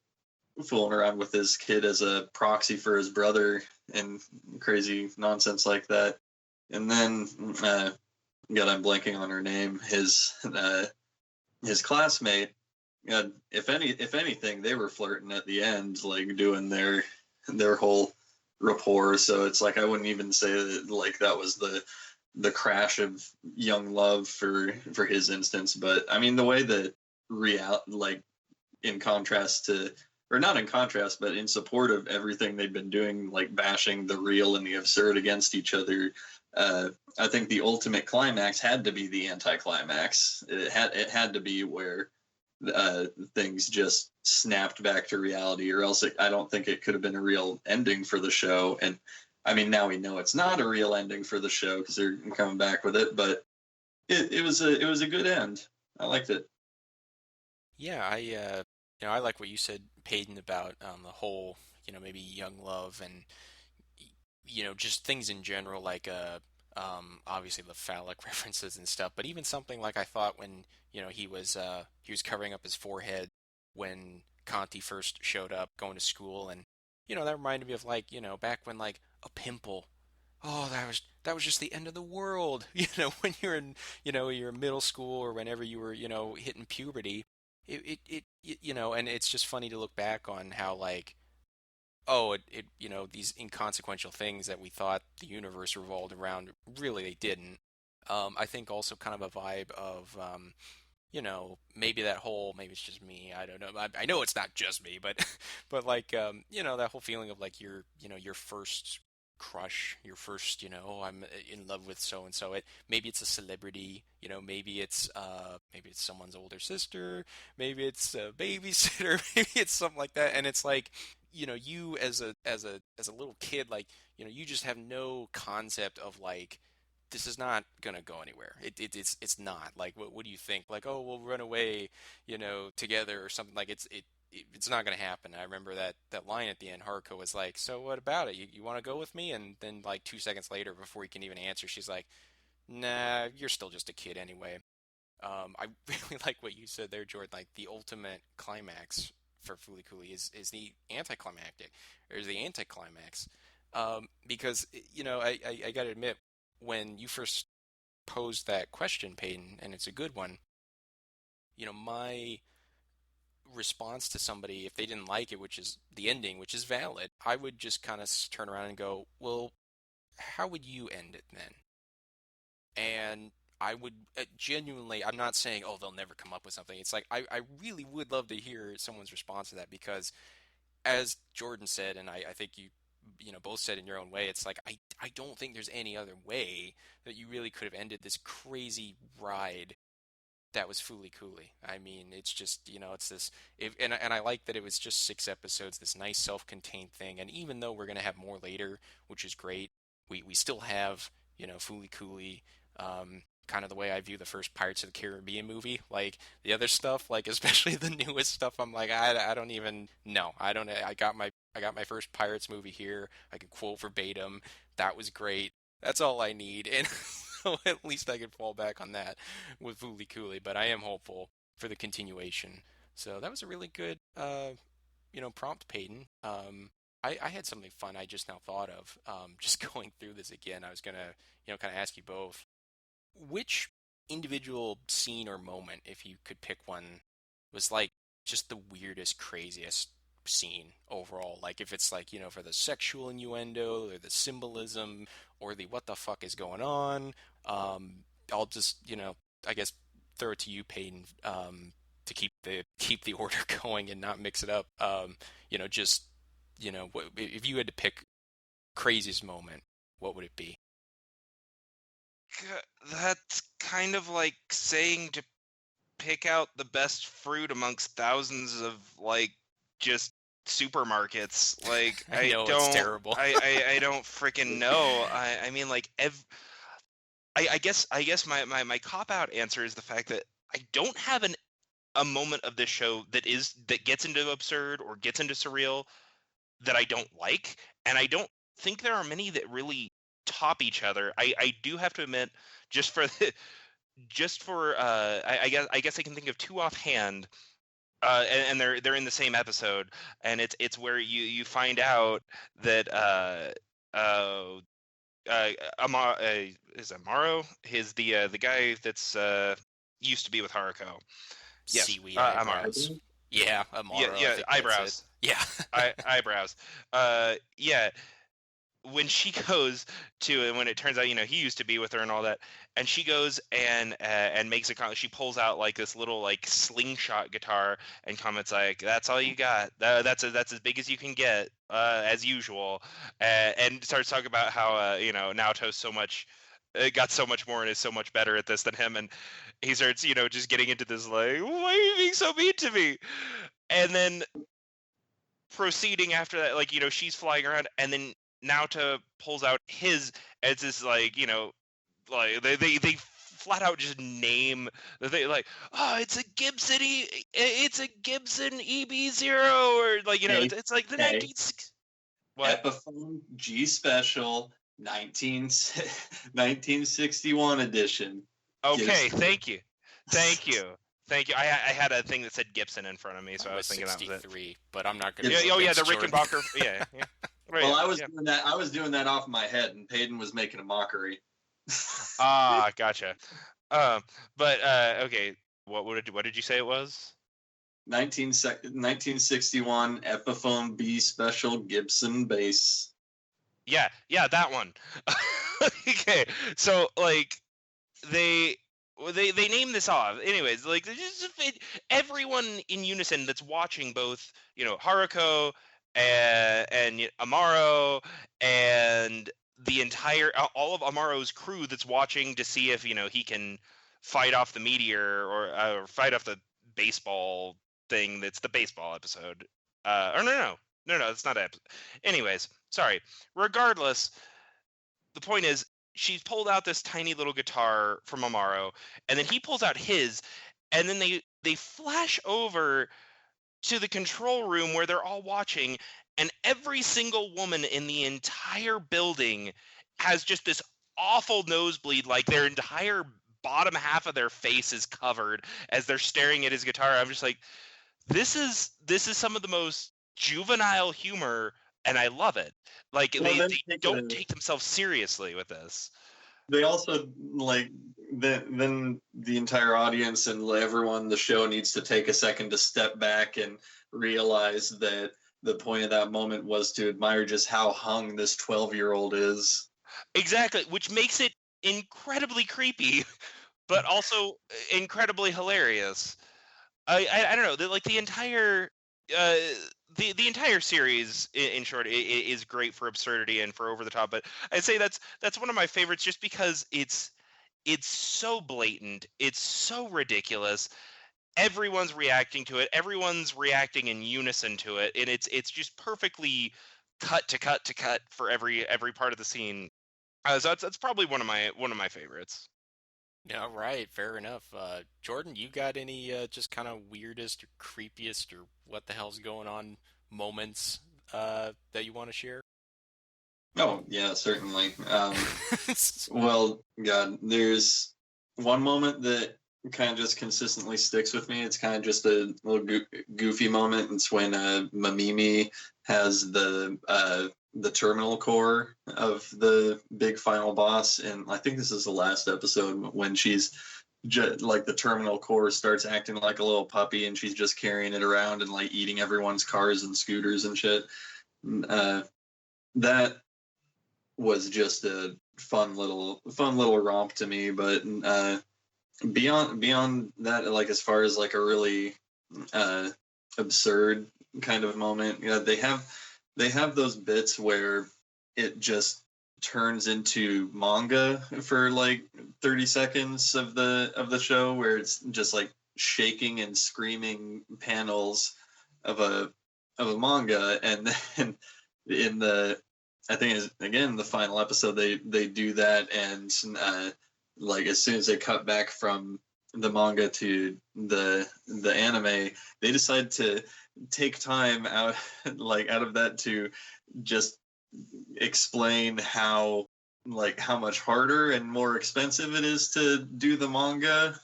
fooling around with his kid as a proxy for his brother and crazy nonsense like that. And then God, I'm blanking on her name. His classmate. God, if anything, they were flirting at the end, like doing their whole rapport. So it's like I wouldn't even say that like that was the crash of young love for his instance. But I mean, the way that like in contrast to, or not in contrast, but in support of everything they've been doing, like bashing the real and the absurd against each other, I think the ultimate climax had to be the anticlimax. It had to be where things just snapped back to reality, or else I don't think it could have been a real ending for the show. And I mean, now we know it's not a real ending for the show because they're coming back with it, but it was a good end. I liked it. Yeah, I like what you said, Paden, about the whole, maybe young love and just things in general, like obviously the phallic references and stuff, but even something like I thought when he was covering up his forehead when Conti first showed up going to school, and that reminded me of like back when like a pimple. Oh, that was just the end of the world. When you're in you're in middle school or whenever you were hitting puberty, and it's just funny to look back on how like oh, these inconsequential things that we thought the universe revolved around, really they didn't. I think also kind of a vibe of, maybe that whole, maybe it's just me, I don't know. I know it's not just me, but, but like, that whole feeling of like your first crush, your first, oh, I'm in love with so and so. Maybe it's a celebrity, maybe it's someone's older sister, maybe it's a babysitter, maybe it's something like that, and it's like you as a little kid, like, you just have no concept of like this is not gonna go anywhere. It's not. Like, what do you think? Like, oh, we'll run away, together or something. Like, it's not gonna happen. I remember that line at the end. Haruko was like, "So what about it? You want to go with me?" And then like 2 seconds later, before he can even answer, she's like, "Nah, you're still just a kid anyway." I really like what you said there, Jordan. Like, the ultimate climax for Fooly Cooly is the anticlimactic, or is the anticlimax. Because I got to admit, when you first posed that question, Peyton, and it's a good one, my response to somebody, if they didn't like it, which is the ending, which is valid, I would just kind of turn around and go, well, how would you end it then? And I would genuinely, I'm not saying, oh, they'll never come up with something. It's like, I really would love to hear someone's response to that, because as Jordan said, and I think you both said in your own way, it's like, I don't think there's any other way that you really could have ended this crazy ride that was Fooly Cooly. I mean, it's just, it's this, and I like that it was just 6 episodes, this nice self-contained thing. And even though we're gonna have more later, which is great, we still have, Fooly Cooly, kind of the way I view the first Pirates of the Caribbean movie. Like, the other stuff, like especially the newest stuff, I'm like, I don't even know. I got my first Pirates movie here. I can quote verbatim. That was great. That's all I need. And so at least I can fall back on that with Fooly Cooly. But I am hopeful for the continuation. So that was a really good, prompt, Peyton. I had something fun I just now thought of. Just going through this again, I was gonna, kind of ask you both, which individual scene or moment, if you could pick one, was like just the weirdest, craziest scene overall? Like, if it's like, for the sexual innuendo or the symbolism or the what the fuck is going on. I'll just, I guess throw it to you, Peyton, to keep the order going and not mix it up. Just, if you had to pick craziest moment, what would it be? That's kind of like saying to pick out the best fruit amongst thousands of like just supermarkets. Like, I know it's terrible. I don't freaking know. I mean, like I guess my cop out answer is the fact that I don't have a moment of this show that gets into absurd or gets into surreal that I don't like, and I don't think there are many that really top each other. I do have to admit, just for I guess I can think of two offhand, and they're in the same episode, and it's where you find out that Amar is Amaro, the guy that's used to be with Haruko. Yes, Seaweed Amaro. eyebrows. Yeah, Yeah, Amaro, I yeah, think that's it. eyebrows. Yeah. Eyebrows. Yeah, when she goes to, and when it turns out, he used to be with her and all that, and she goes and makes a comment. She pulls out like this little like slingshot guitar and comments like, "That's all you got. That's as big as you can get, as usual," and starts talking about how Naoto's got so much more and is so much better at this than him, and he starts just getting into this like, "Why are you being so mean to me?" And then proceeding after that, like, she's flying around, and then Naoto pulls out his, as this like, like they flat out just name they like, oh, it's a Gibson EB0, or like, Hey, it's like the hey, 1960s. What? Epiphone G Special 1961 edition. Okay, Gives thank you. I had a thing that said Gibson in front of me, so I was thinking that was it. 63, but I'm not going to. Yeah, Yeah, oh yeah, the Jordan. Rickenbacker. Yeah, yeah. Right, well, yeah, I was yeah. doing that. I was doing that off my head, and Paden was making a mockery. Ah, gotcha. But okay, what did you say it was? 1961 Epiphone B Special Gibson bass. Yeah, that one. Okay, so like they name this off. Anyways, like everyone in unison that's watching, both Haruko and Amaro, and the entire all of Amaro's crew that's watching to see if he can fight off the meteor, or fight off the baseball thing. That's the baseball episode. Or no, No, it's not. Anyways, sorry. Regardless, the point is, she's pulled out this tiny little guitar from Amaro, and then he pulls out his, and then they flash over to the control room where they're all watching, and every single woman in the entire building has just this awful nosebleed, like their entire bottom half of their face is covered as they're staring at his guitar. I'm just like, this is some of the most juvenile humor, and I love it. Like Well, they don't take themselves seriously with this. They also like then the entire audience and everyone in the show needs to take a second to step back and realize that the point of that moment was to admire just how hung this 12-year-old is. Exactly, which makes it incredibly creepy, but also incredibly hilarious. I don't know, like the entire the entire series in short is great for absurdity and for over the top, but I'd say that's one of my favorites just because it's so blatant, it's so ridiculous. Everyone's reacting to it, everyone's reacting in unison to it, and it's just perfectly cut to cut to cut for every part of the scene. So that's probably one of my favorites. Yeah, right. Fair enough. Jordan, you got any just kind of weirdest or creepiest or what the hell's going on moments that you want to share? Oh yeah, certainly. Well, God, there's one moment that kind of just consistently sticks with me. It's kind of just a little goofy moment. It's when Mamimi has the terminal core of the big final boss, and I think this is the last episode when she's like the terminal core starts acting like a little puppy, and she's just carrying it around and like eating everyone's cars and scooters and shit. That was just a fun little romp to me. But beyond that, like as far as like a really absurd kind of moment, they have those bits where it just turns into manga for like 30 seconds of the show, where it's just like shaking and screaming panels of a manga, and then in the I think it's, again, the final episode they do that, and like as soon as they cut back from the manga to the anime, they decide to take time out out of that to just explain how much harder and more expensive it is to do the manga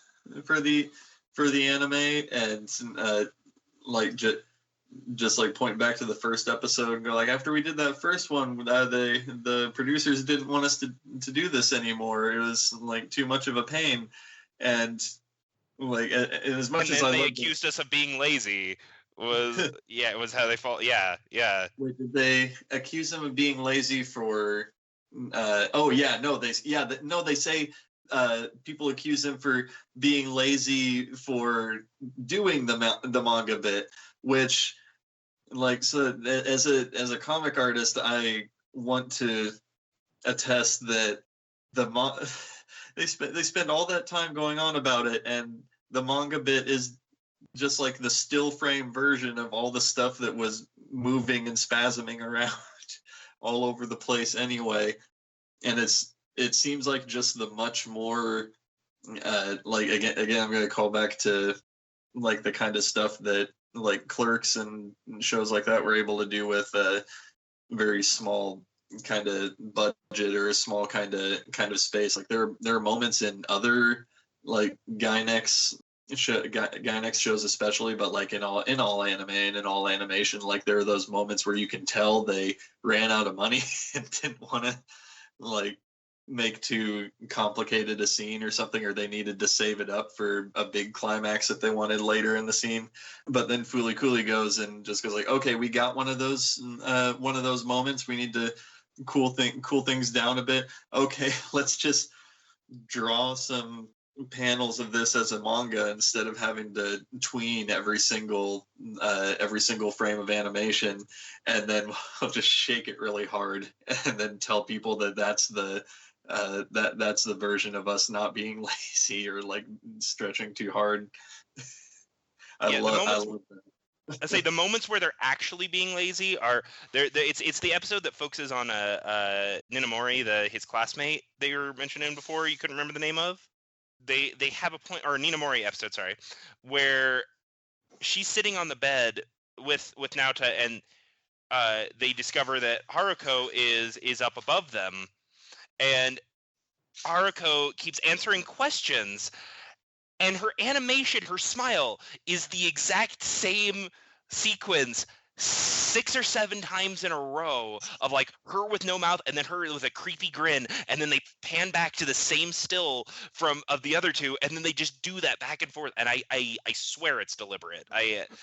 for the anime, and like just like point back to the first episode and go like, after we did that first one, the producers didn't want us to do this anymore. It was like too much of a pain, and like as much and as I they accused us of being lazy. Was yeah, it was how they fall. Yeah. Wait, did they accuse them of being lazy for? Oh yeah, no, they say people accuse them for being lazy for doing the manga bit, which like, so as a comic artist, I want to attest that they spend all that time going on about it, and the manga bit is just like the still frame version of all the stuff that was moving and spasming around all over the place anyway. And it seems like just the much more like again I'm going to call back to like the kind of stuff that like Clerks and shows like that were able to do with a very small kind of budget or a small kind of space. Like there are moments in other like Gainax shows especially, but like in all anime and in all animation, like there are those moments where you can tell they ran out of money and didn't want to like make too complicated a scene or something, or they needed to save it up for a big climax that they wanted later in the scene. But then Fooly Cooly goes and just goes like, okay, we got one of those moments. We need to cool things down a bit. Okay, let's just draw some panels of this as a manga instead of having to tween every single frame of animation, and then we'll just shake it really hard and then tell people that that's the version of us not being lazy or like stretching too hard. I love that. I say the moments where they're actually being lazy are it's the episode that focuses on Ninamori, his classmate that you were mentioning before. You couldn't remember the name of. They have a point, or Ninamori episode, sorry, where she's sitting on the bed with Naota, and they discover that Haruko is up above them, and Haruko keeps answering questions, and her animation, her smile, is the exact same sequence 6 or 7 times in a row of like her with no mouth and then her with a creepy grin, and then they pan back to the same still from of the other two, and then they just do that back and forth, and I swear it's deliberate.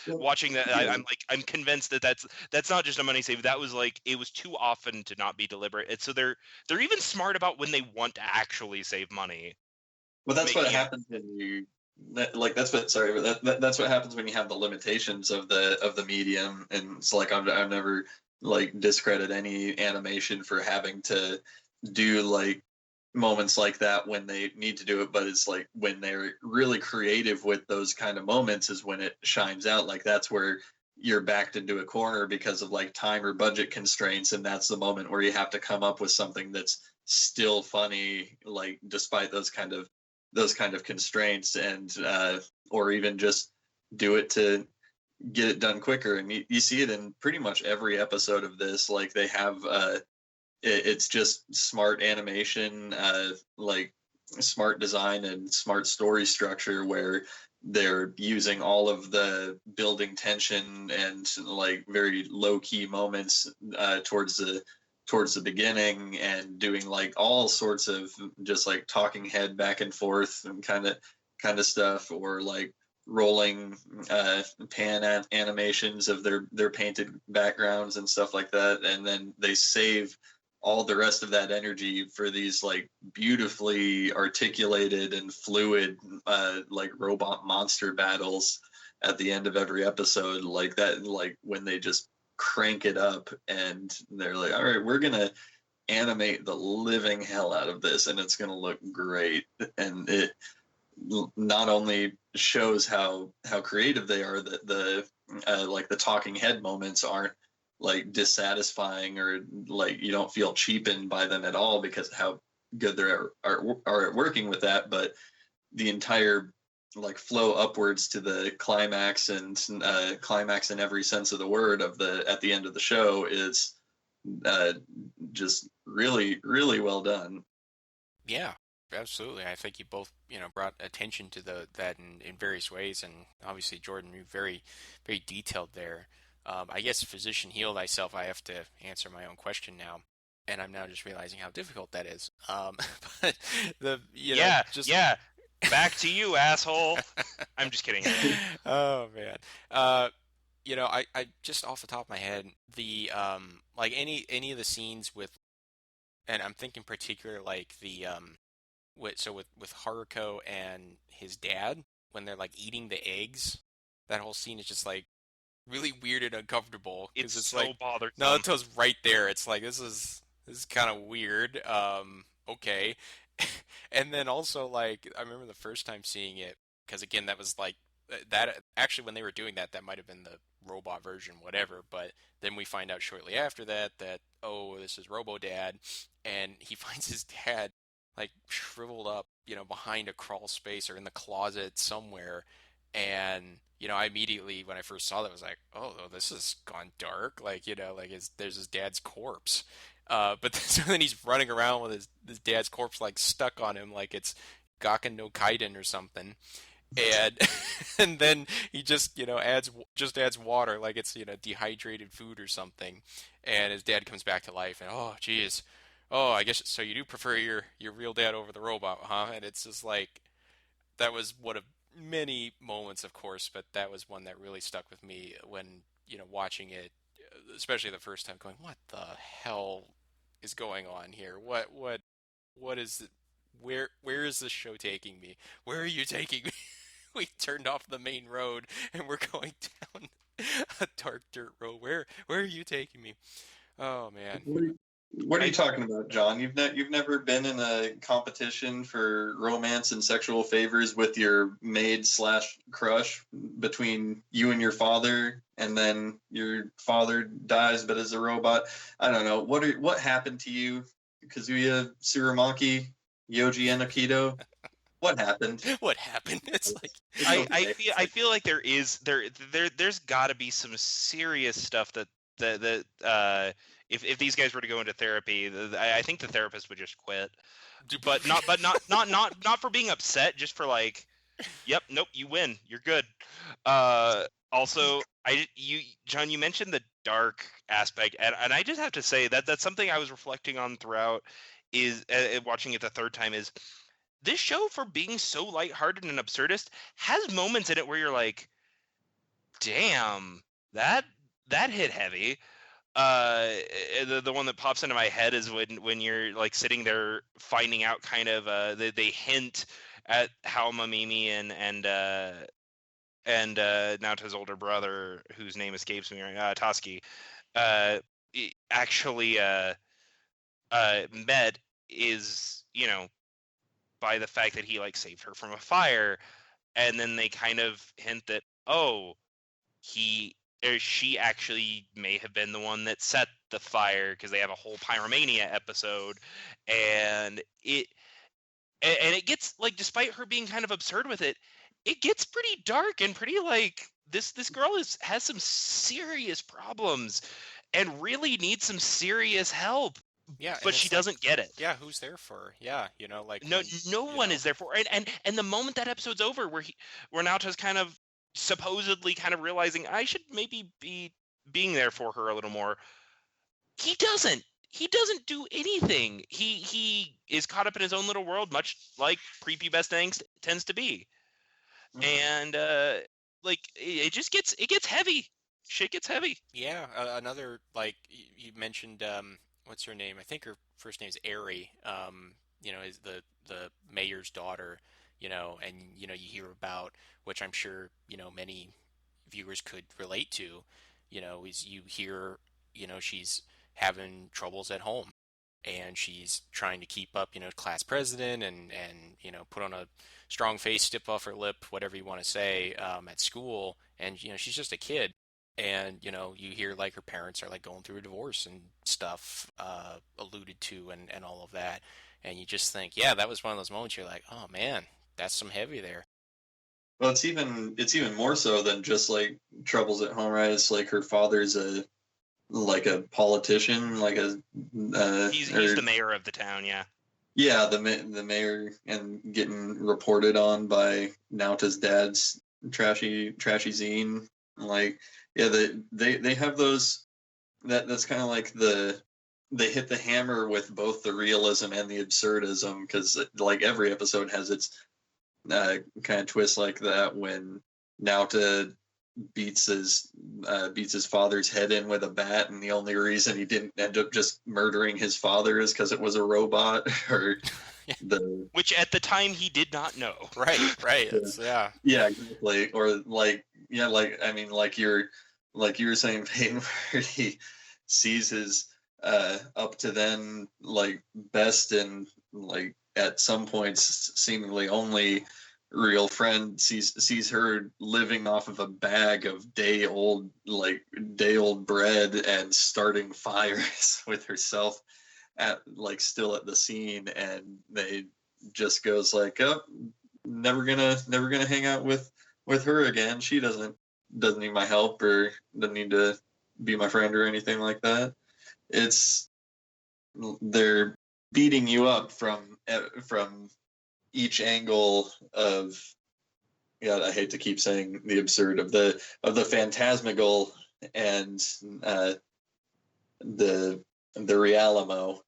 Watching that, Yeah. I'm convinced that that's not just a money save. That was like, it was too often to not be deliberate. So they're even smart about when they want to actually save money. Well, that's what Making it- happens when you like. That's what. Sorry, but that's what happens when you have the limitations of the medium. And it's like I've never like discredit any animation for having to do like moments like that when they need to do it. But it's like when they're really creative with those kind of moments is when it shines out. Like that's where you're backed into a corner because of like time or budget constraints, and that's the moment where you have to come up with something that's still funny, like despite those kind of constraints, and or even just do it to get it done quicker. And you see it in pretty much every episode of this. Like they have it's just smart animation, like smart design and smart story structure, where they're using all of the building tension and like very low key moments towards the beginning, and doing like all sorts of just like talking head back and forth and kind of stuff, or like rolling animations of their painted backgrounds and stuff like that. And then they save all the rest of that energy for these like beautifully articulated and fluid like robot monster battles at the end of every episode, like that, like when they just crank it up and they're like, all right, we're gonna animate the living hell out of this and it's gonna look great. And it not only shows how creative they are, that the like the talking head moments aren't like dissatisfying, or like you don't feel cheapened by them at all because of how good they are at working with that. But the entire like flow upwards to the climax, and climax in every sense of the word of the at the end of the show, is just really really well done. Yeah, absolutely. I think you both, brought attention to that in various ways, and obviously Jordan, you very, very detailed there. I guess physician heal thyself. I have to answer my own question now, and I'm now just realizing how difficult that is. But Yeah, just yeah. Back to you, asshole. I'm just kidding. oh man. I just off the top of my head, the like any of the scenes with, and I'm thinking particular like the with Haruko and his dad when they're like eating the eggs, that whole scene is just like really weird and uncomfortable because It's it's so like bothersome. Naruto's right there. It's like this is kind of weird. Okay. And then also like I remember the first time seeing it, because again that was like that actually when they were doing that, that might have been the robot version, whatever. But then we find out shortly after that oh, this is Robo Dad, and he finds his dad like shriveled up, behind a crawl space or in the closet somewhere. And I immediately, when I first saw that, was like, oh, this has gone dark. Like, like there's his dad's corpse. But so then he's running around with his dad's corpse like stuck on him, like it's Gakken no Kaiden or something. And and then he just adds water like it's dehydrated food or something, and his dad comes back to life. And oh geez, oh, I guess so you do prefer your real dad over the robot, huh? And it's just like that was one of many moments, of course, but that was one that really stuck with me when watching it, especially the first time, going, what the hell is going on here? What is it? Where is this show taking me? Where are you taking me? We turned off the main road and we're going down a dark dirt road. Where are you taking me? Oh man. What are you talking about, John? You've never been in a competition for romance and sexual favors with your maid slash crush between you and your father, and then your father dies but is a robot. I don't know. What happened to you, Kazuya Tsurumaki, Yoji Enokido? What happened? What happened? It's like I feel like there's got to be some serious stuff that if these guys were to go into therapy, I think the therapist would just quit. But not for being upset, just for like, yep, nope, you win, you're good. Also, John, you mentioned the dark aspect, and I just have to say that that's something I was reflecting on throughout, is watching it the third time, is this show, for being so lighthearted and absurdist, has moments in it where you're like, damn, that hit heavy. The one that pops into my head is when you're like sitting there finding out kind of they hint at how Mamimi and Naoto's older brother, whose name escapes me right now, Toski, actually met, is, you know, by the fact that he like saved her from a fire, and then they kind of hint that, oh, he or she actually may have been the one that set the fire, because they have a whole pyromania episode, and it gets like, despite her being kind of absurd with it, it gets pretty dark and pretty like, this girl has some serious problems and really needs some serious help. yeah, But she doesn't get it. Yeah, who's there for her? Yeah, you know, like No one is there for her. And the moment that episode's over, where Naoto's kind of supposedly kind of realizing, I should maybe be being there for her a little more, he doesn't do anything. He is caught up in his own little world, much like prepubescent angst tends to be. And like, it gets heavy. Shit gets heavy. Yeah, another, like you mentioned, what's her name? I think her first name is Ari. You know, is the mayor's daughter. You know, and you know, you hear about, which I'm sure, you know, many viewers could relate to. You know, is you hear, you know, she's having troubles at home, and she's trying to keep up, you know, class president, and you know, put on a strong face, stiff off her lip, whatever you want to say, at school, and you know, she's just a kid, and you know, you hear like her parents are like going through a divorce and stuff, alluded to, and all of that, and you just think, yeah, that was one of those moments you're like, oh man, that's some heavy there. Well, it's even more so than just like troubles at home, right? It's like her father's a politician, like a he's the mayor of the town, yeah. Yeah, the mayor, and getting reported on by Naota's dad's trashy zine. Like, yeah, they have those. That's kind of like they hit the hammer with both the realism and the absurdism, because like every episode has its kind of twist like that, when Naota beats his father's head in with a bat, and the only reason he didn't end up just murdering his father is because it was a robot. Or which at the time he did not know. Right. Yeah. Yeah, exactly. Or like, yeah, like, I mean, like you were saying, Peyton, where he sees his up to then like best and like at some points seemingly only real friend sees her living off of a bag of day old bread and starting fires with herself at like still at the scene, and they just goes like, oh, never gonna hang out with her again. She doesn't need my help, or doesn't need to be my friend or anything like that. It's, they're beating you up from each angle of, yeah, I hate to keep saying the absurd, of the phantasmical and the realimo.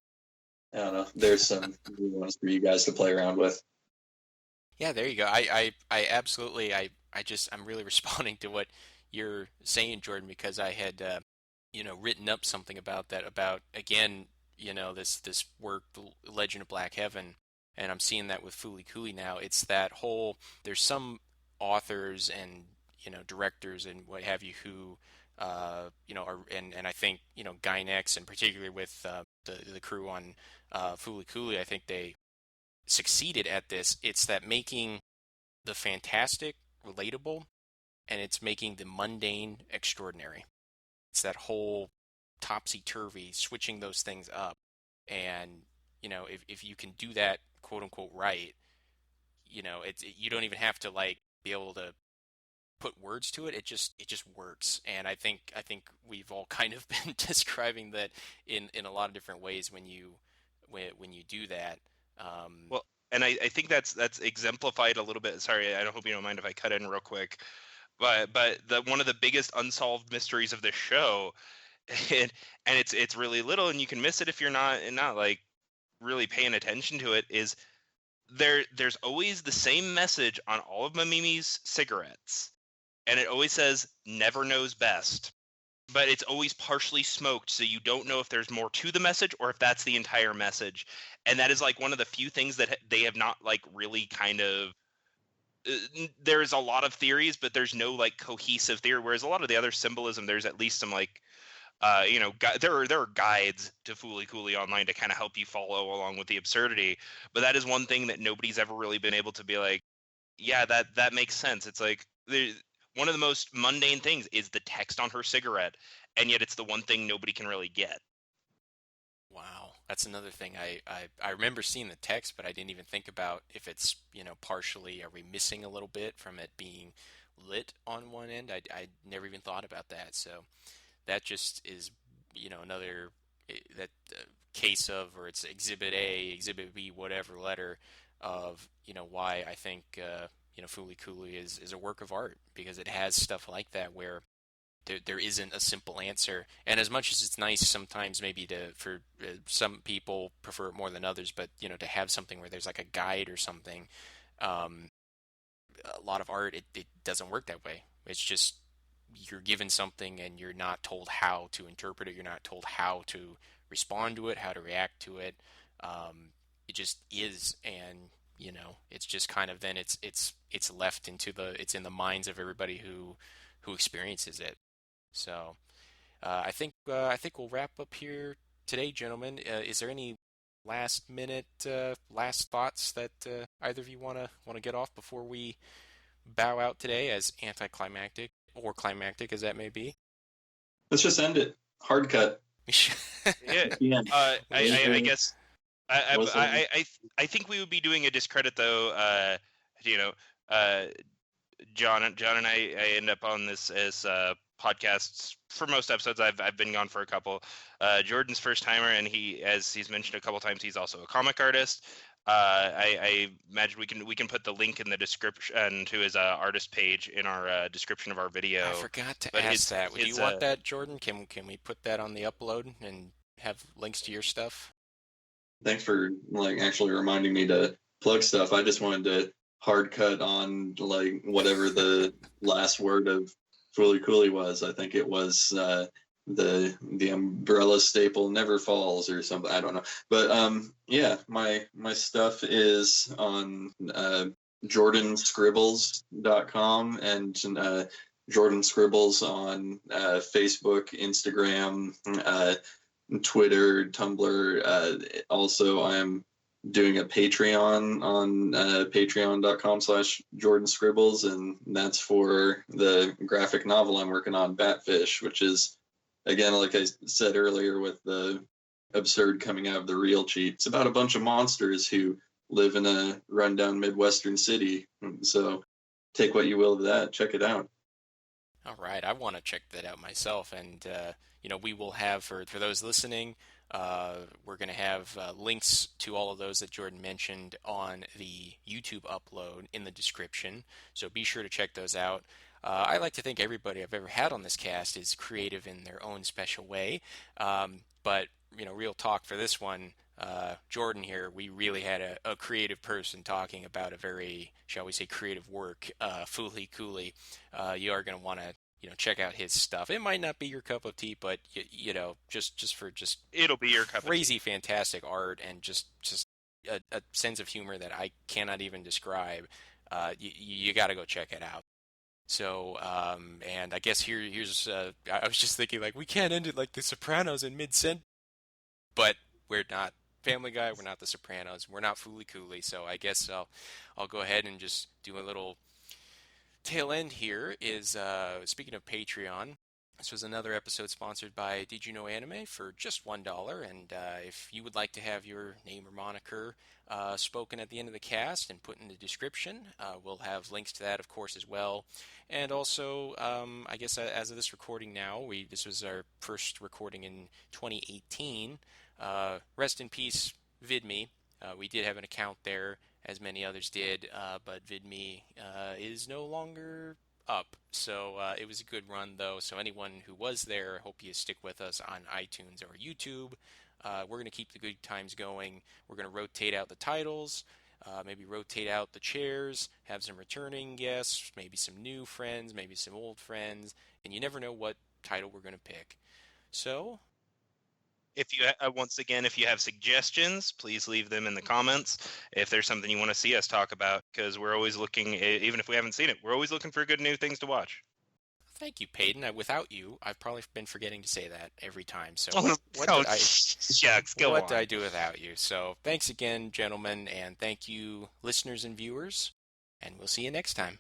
I don't know. There's some new ones for you guys to play around with. Yeah, there you go. I absolutely, I'm really responding to what you're saying, Jordan, because I had, you know, written up something about that, about, again, you know, this work, The Legend of Black Heaven, and I'm seeing that with Fooly Cooly now. It's that whole, there's some authors and, you know, directors and what have you who, you know, are, and I think, you know, Gynex, and particularly with the crew on Fooly Cooly, I think they succeeded at this. It's that making the fantastic relatable, and it's making the mundane extraordinary. It's that whole topsy-turvy, switching those things up. And, if you can do that, quote unquote, right, you don't even have to like be able to put words to it. It just works. And I think we've all kind of been describing that in a lot of different ways when you do that. Well, and I think that's exemplified a little bit. Sorry, I don't hope you don't mind if I cut in real quick. But the one of the biggest unsolved mysteries of this show, and it's really little, and you can miss it if you're not like really paying attention to it, is there's always the same message on all of Mamimi's cigarettes, and it always says "never knows best," but it's always partially smoked, so you don't know if there's more to the message or if that's the entire message. And that is like one of the few things that they have not like really kind of there's a lot of theories, but there's no like cohesive theory, whereas a lot of the other symbolism, there's at least some like there are guides to Fooly Cooly online to kind of help you follow along with the absurdity. But that is one thing that nobody's ever really been able to be like, yeah, that makes sense. It's like one of the most mundane things is the text on her cigarette, and yet it's the one thing nobody can really get. Wow, that's another thing. I remember seeing the text, but I didn't even think about if it's, partially, are we missing a little bit from it being lit on one end? I never even thought about that. So that just is, another that case of, or it's Exhibit A, Exhibit B, whatever letter of, why I think, Fooly Cooly is a work of art, because it has stuff like that where there isn't a simple answer. And as much as it's nice sometimes maybe for some people prefer it more than others, but to have something where there's like a guide or something, um, a lot of art it doesn't work that way. It's just you're given something and you're not told how to interpret it. You're not told how to respond to it, how to react to it. It just is, and it's just kind of then it's left it's in the minds of everybody who experiences it. So I think we'll wrap up here today, gentlemen. Is there any last minute last thoughts that either of you want to get off before we bow out today, as anticlimactic or climactic as that may be? Let's just end it. Hard cut. Yeah. Yeah. I guess I think we would be doing a discredit though. You know, uh, John and I end up on this as podcasts for most episodes. I've been gone for a couple. Jordan's first timer, and as he's mentioned a couple times, he's also a comic artist. I imagine we can put the link in the description to his artist page in our description of our video. I forgot to ask that. Do you want that, Jordan? Can we put that on the upload and have links to your stuff? Thanks for like actually reminding me to plug stuff. I just wanted to hard cut on like whatever the last word of Fooly Cooly was. I think it was the umbrella staple never falls or something. I don't know. But yeah, my stuff is on jordanscribbles.com and Jordan Scribbles on Facebook, Instagram, Twitter, Tumblr. Also, I'm doing a Patreon on patreon.com/Jordan Scribbles, and that's for the graphic novel I'm working on, Batfish, which is, again, like I said earlier, with the absurd coming out of the real cheat. It's about a bunch of monsters who live in a rundown Midwestern city. So take what you will of that. Check it out. All right, I want to check that out myself, and we will have for those listening, we're going to have links to all of those that Jordan mentioned on the YouTube upload in the description. So be sure to check those out. I like to think everybody I've ever had on this cast is creative in their own special way, but real talk for this one. Jordan here, we really had a creative person talking about a very, shall we say, creative work, Fooly Cooly. You are going to want to, check out his stuff. It might not be your cup of tea, but just it'll be your cup of tea. Crazy, fantastic art and just a sense of humor that I cannot even describe. You got to go check it out. So, and I guess here's I was just thinking, like, we can't end it like The Sopranos in mid-sentence. But We're not Family Guy. We're not The Sopranos. We're not Fooly Cooly. So I guess I'll go ahead and just do a little tail end here. Is speaking of Patreon. This was another episode sponsored by Did You Know Anime for just $1. And if you would like to have your name or moniker spoken at the end of the cast and put in the description, we'll have links to that, of course, as well. And also, I guess as of this recording now, this was our first recording in 2018. Rest in peace, VidMe. We did have an account there, as many others did, but VidMe is no longer up. So it was a good run, though. So anyone who was there, I hope you stick with us on iTunes or YouTube. We're going to keep the good times going. We're going to rotate out the titles, maybe rotate out the chairs, have some returning guests, maybe some new friends, maybe some old friends, and you never know what title we're going to pick. So If you once again, if you have suggestions, please leave them in the comments. If there's something you want to see us talk about, because we're always looking, even if we haven't seen it, we're always looking for good new things to watch. thank you, Paden. Without you, I've probably been forgetting to say that every time. So Shucks, go what on. did I do without you? So thanks again, gentlemen, and thank you, listeners and viewers, and we'll see you next time.